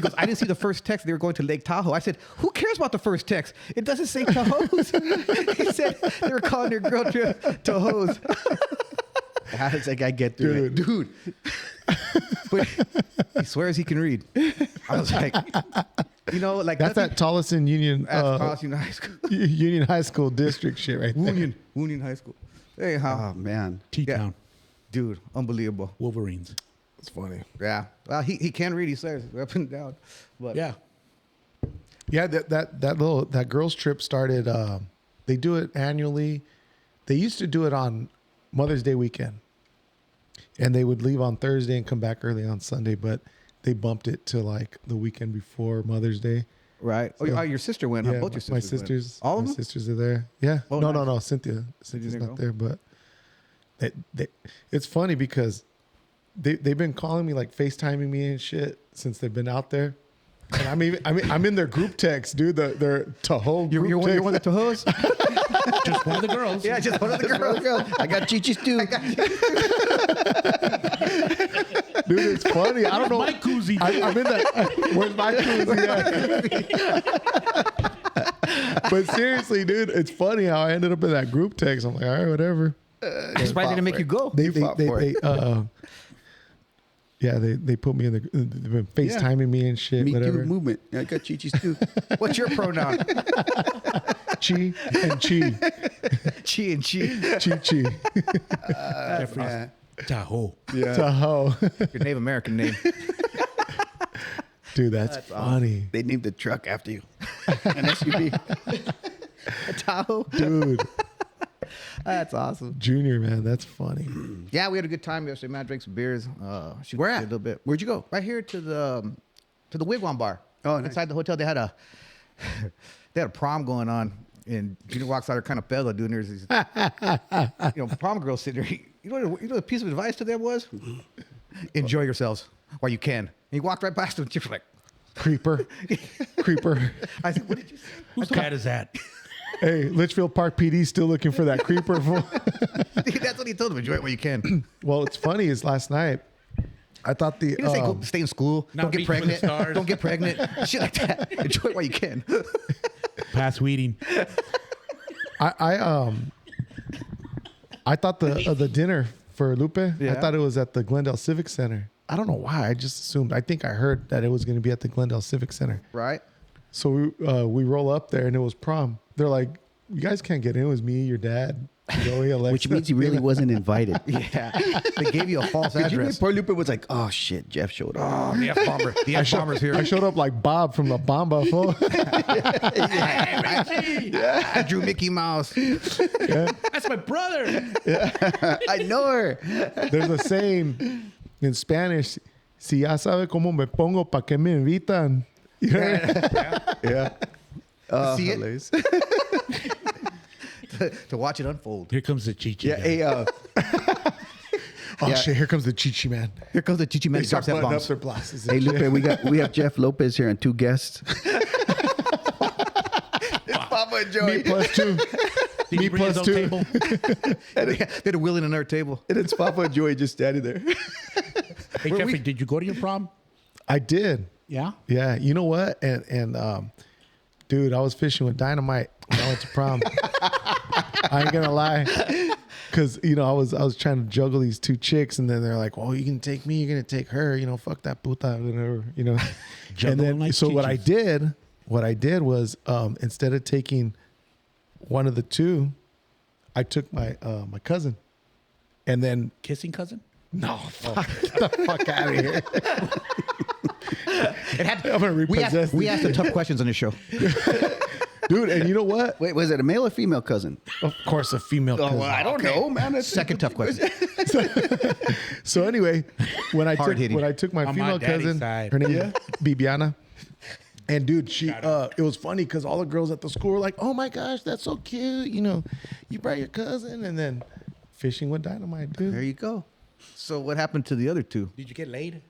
goes, I didn't see the first text. They were going to Lake Tahoe. I said, who cares about the first text? It doesn't say Tahoes. He said they were calling their girl trip Tahoes. How does that guy get through it? Dude. But he swears he can read. I was like, like That's that Tolleson Union Tolleson High School. Union High School district shit right there. Union High School. Anyhow, Oh man. T-Town. dude, unbelievable. Wolverines. It's funny. Yeah. Well, he can read. He says up and down. But Yeah. Yeah, that girls trip started. They do it annually. They used to do it on Mother's Day weekend. and they would leave on Thursday and come back early on Sunday, but they bumped it to like the weekend before Mother's Day. Right. So- your sister went. Huh? Yeah, Both your sisters. my went. sisters, All of my them. sisters are there. Yeah. Oh, no, nice. Cynthia's didn't not go? there, but it's funny because they've been calling me like FaceTiming me and shit since they've been out there. And I'm in their group text, dude. Their Tahoe group You're text. one of the Tahos? Just one of the girls. Yeah, just one of the girls. I got Chichis too. Dude, it's funny. I don't know. My koozie. I'm in that. Where's my koozie at? But seriously, dude, it's funny how I ended up in that group text. I'm like, all right, whatever. I'm surprised they didn't make you go. They fought for it. yeah, they put me in the. They've been FaceTiming me and shit. Me whatever. too movement. I got Chichis too. What's your pronoun? Chi and Chi. Chi and Chi. Chi Chi. Jeffrey's Tahoe. Yeah. Tahoe. Your Native American name. Dude, that's funny. They named the truck after you. An SUV. Tahoe. Dude, That's awesome. Junior, man, that's funny. Yeah, we had a good time yesterday. Man, I drank some beers. Where at? A little bit. Where'd you go? Right here to the Wigwam bar. Oh, nice. Inside the hotel, they had a prom going on, and Junior walks out there kind of pedo doing there's prom girls sitting there. You know the piece of advice to them was, enjoy yourselves while you can. And he walked right past them. And like, Creeper. I said, what did you say? Whose cat is that? Hey, Litchfield Park PD still looking for that creeper. That's what he told them. Enjoy it while you can. Well, it's funny is last night, I thought the He didn't say go stay in school. Not Don't get reach for the pregnant. stars. Don't get pregnant. Shit like that. Enjoy it while you can. Pass weeding. I thought the dinner for Lupe, I Yeah. thought it was at the Glendale Civic Center. I don't know why. I just assumed. I think I heard that it was going to be at the Glendale Civic Center. Right? So we roll up there and it was prom. They're like, you guys can't get in. It was me, your dad, Joey, Alexa. Which means he really wasn't invited. Yeah. They gave you a false Could you address. poor Lupe was like, oh shit, Jeff showed up. Oh, the F-bomber. The F-bomber's here. I showed up like Bob from La Bamba. Fool. I drew Mickey Mouse. That's my brother. I know her. There's a saying in Spanish, si ya sabe cómo me pongo, ¿pa qué me invitan? You know? Yeah. See it? Hilarious. To watch it unfold. Here comes the chichi. Yeah. guy. Hey, Oh Yeah. shit! Here comes the Chichi man. Here comes the Chichi man. They start Drops buttoning up F-bombs. their blouses. hey, and shit. Lupe, we have Jeff Lopez here and two guests. Papa Joey. Me plus two. Did Me he bring his plus own two. table? They're wheeling another table. And it's Papa Joey just standing there. Hey, Jeffrey, did you go to your prom? I did. Yeah. Yeah. You know what? And dude, I was fishing with dynamite when I went to prom. I ain't gonna lie. Cause I was trying to juggle these two chicks, and then they're like, "Oh, you can take me, you're gonna take her, fuck that puta, whatever, And Juggle then like so what I chichis. did was instead of taking one of the two, I took my my cousin, and then Kissing cousin? no, fuck, get the fuck out of here. I'm gonna repossess we this. asked the tough questions on this show. Dude, and you know what? Wait, was it a male or female cousin? Of course, a female cousin. well, I don't know, man. That's Second tough question. So anyway, when I Hard-hitting. took my On my female daddy's cousin, side. her name is Bibiana, and dude, she it was funny because all the girls at the school were like, "Oh my gosh, that's so cute!" You brought your cousin, and then fishing with dynamite, dude. There you go. So what happened to the other two? Did you get laid?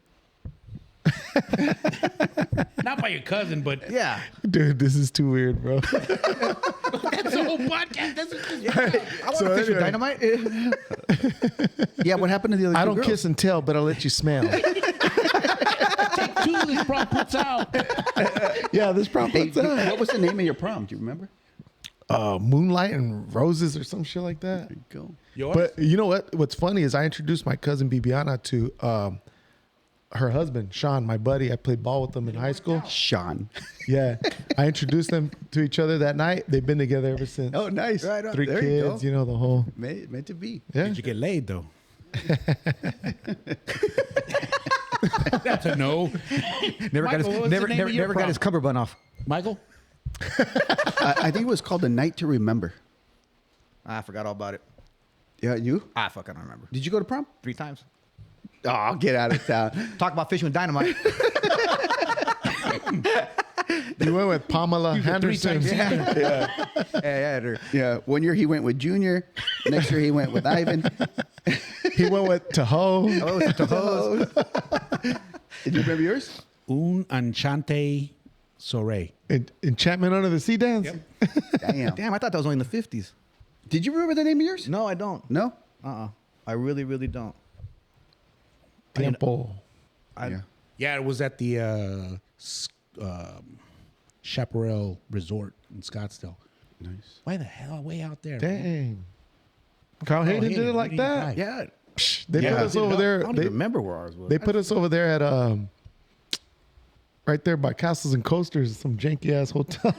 Not by your cousin, but Yeah. Dude, this is too weird, bro. that's the whole podcast. That's I want So to fish with anyway. dynamite. Yeah, what happened to the other I two don't girls? kiss and tell, but I'll let you smell. two. This prom puts out. Yeah, this prom Hey, puts out. what was the name of your prom? Do you remember? Moonlight and Roses or some shit like that. There you go. Yours? But you know what? What's funny is I introduced my cousin Bibiana to her husband, Sean, my buddy. I played ball with them in high school. Sean. Yeah. I introduced them to each other that night. They've been together ever since. Oh, nice. Right on. 3 there kids, you go. the whole. Meant to be. Yeah. Did you get laid though? That's a no. Never Michael, what was the name of your never got prom? his cummerbund off. Michael? I think it was called The Night to Remember. I forgot all about it. Yeah, you? I fucking don't remember. Did you go to prom? 3 times. Oh, get out of town. Talk about fishing with dynamite. You went with Pamela Henderson. Yeah. Yeah. 1 year he went with Junior. Next year he went with Ivan. He went with Tahoe. Oh, it's the hose. Did you remember yours? Un Enchante Soiree. Enchantment Under the Sea dance. Yep. Damn. Damn, I thought that was only in the 50s. Did you remember the name of yours? No, I don't. No? I really, really don't. Tempo. Yeah. Yeah, it was at the Chaparral Resort in Scottsdale. Nice. Why the hell? Way out there. Man. Dang. Carl Hayden did it like that. Yeah. Psh, they Yeah. put us over I there. don't They, even remember where ours was. they put us over there at right there by Castles and Coasters, some janky ass hotel.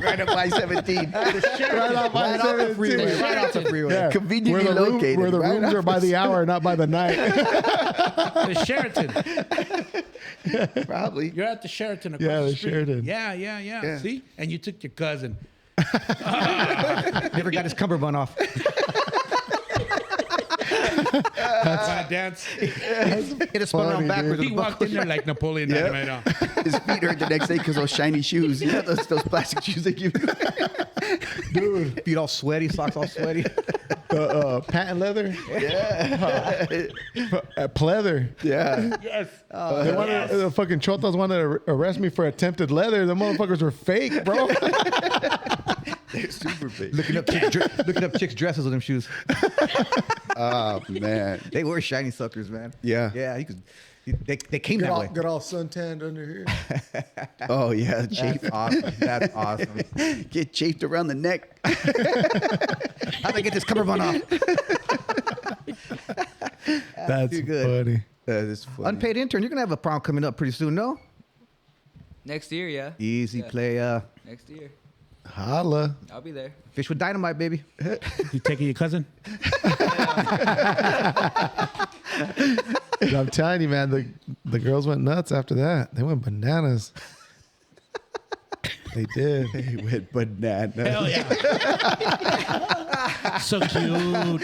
Right up I-17. right off Right off the freeway. Right off the freeway. Yeah. Conveniently where the room- located, where the right rooms are by the hour, not by the night. The Sheraton. Probably. You're at the Sheraton across Yeah, the the street. Sheraton. Yeah. See? And you took your cousin. Never got his cummerbund off. Trying to dance. Hit a spun around funny, backwards. He with the walked in there like Napoleon Yeah. Dynamite. on. His feet hurt the next day because those shiny shoes. You know, those plastic shoes they give you. Dude, feet all sweaty, socks all sweaty. the patent leather. Yeah. Pleather. Yeah. Yes. They wanted, the fucking chotas wanted to arrest me for attempted leather. The motherfuckers were fake, bro. They're super big. looking up chicks' dresses with them shoes. Oh, man. They were shiny suckers, man. Yeah. Yeah, you could. They came that way. Get all suntanned under here. Oh, yeah. That's Chafe. awesome. That's awesome. Get chafed around the neck. How'd they get this cummerbund off? That's too good. funny. That is funny. Unpaid intern. You're gonna have a prom coming up pretty soon, no? Next year, yeah. Easy Yeah. play. Next year. Holla. I'll be there. Fish with dynamite, baby. You taking your cousin? I'm telling you, man, the girls went nuts after that. They went bananas. They did. They went banana. Hell yeah. So cute.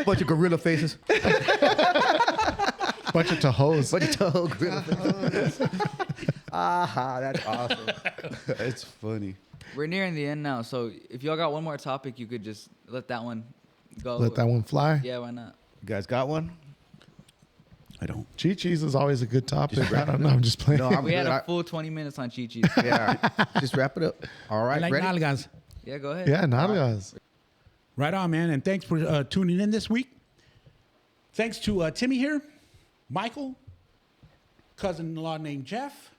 Bunch of gorilla faces. Bunch of Tahoes. Bunch of toe gorilla faces. Aha, that's awesome. That's funny. We're nearing the end now, so if y'all got one more topic, you could just let that one go. Let that one fly. Yeah, why not? You guys got one? I don't. Chi-Chi's is always a good topic. I don't know. I'm just playing. No, I'm We had good. a full 20 minutes on Chi-Chi's. Yeah. Just wrap it up. All I right, like ready? nalgas. Yeah, go ahead. Yeah, nalgas. Right on, man. And thanks for tuning in this week. Thanks to Timmy here, Michael, cousin-in-law named Jeff,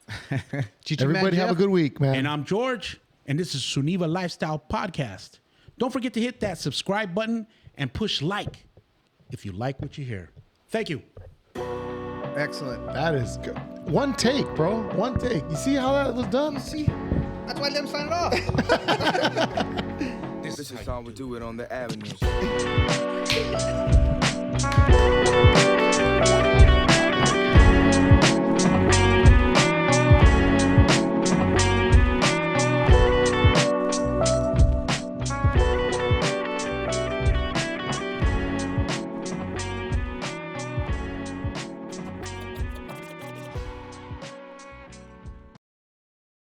Chichi Man Everybody have a Jeff? good week, man. and I'm George. And this is Seuneva Lifestyle Podcast. Don't forget to hit that subscribe button and push like if you like what you hear. Thank you. Excellent. That is good. One take, bro. One take. You see how that was done? See, that's why I let him sign it off. This is how we do it on the avenue.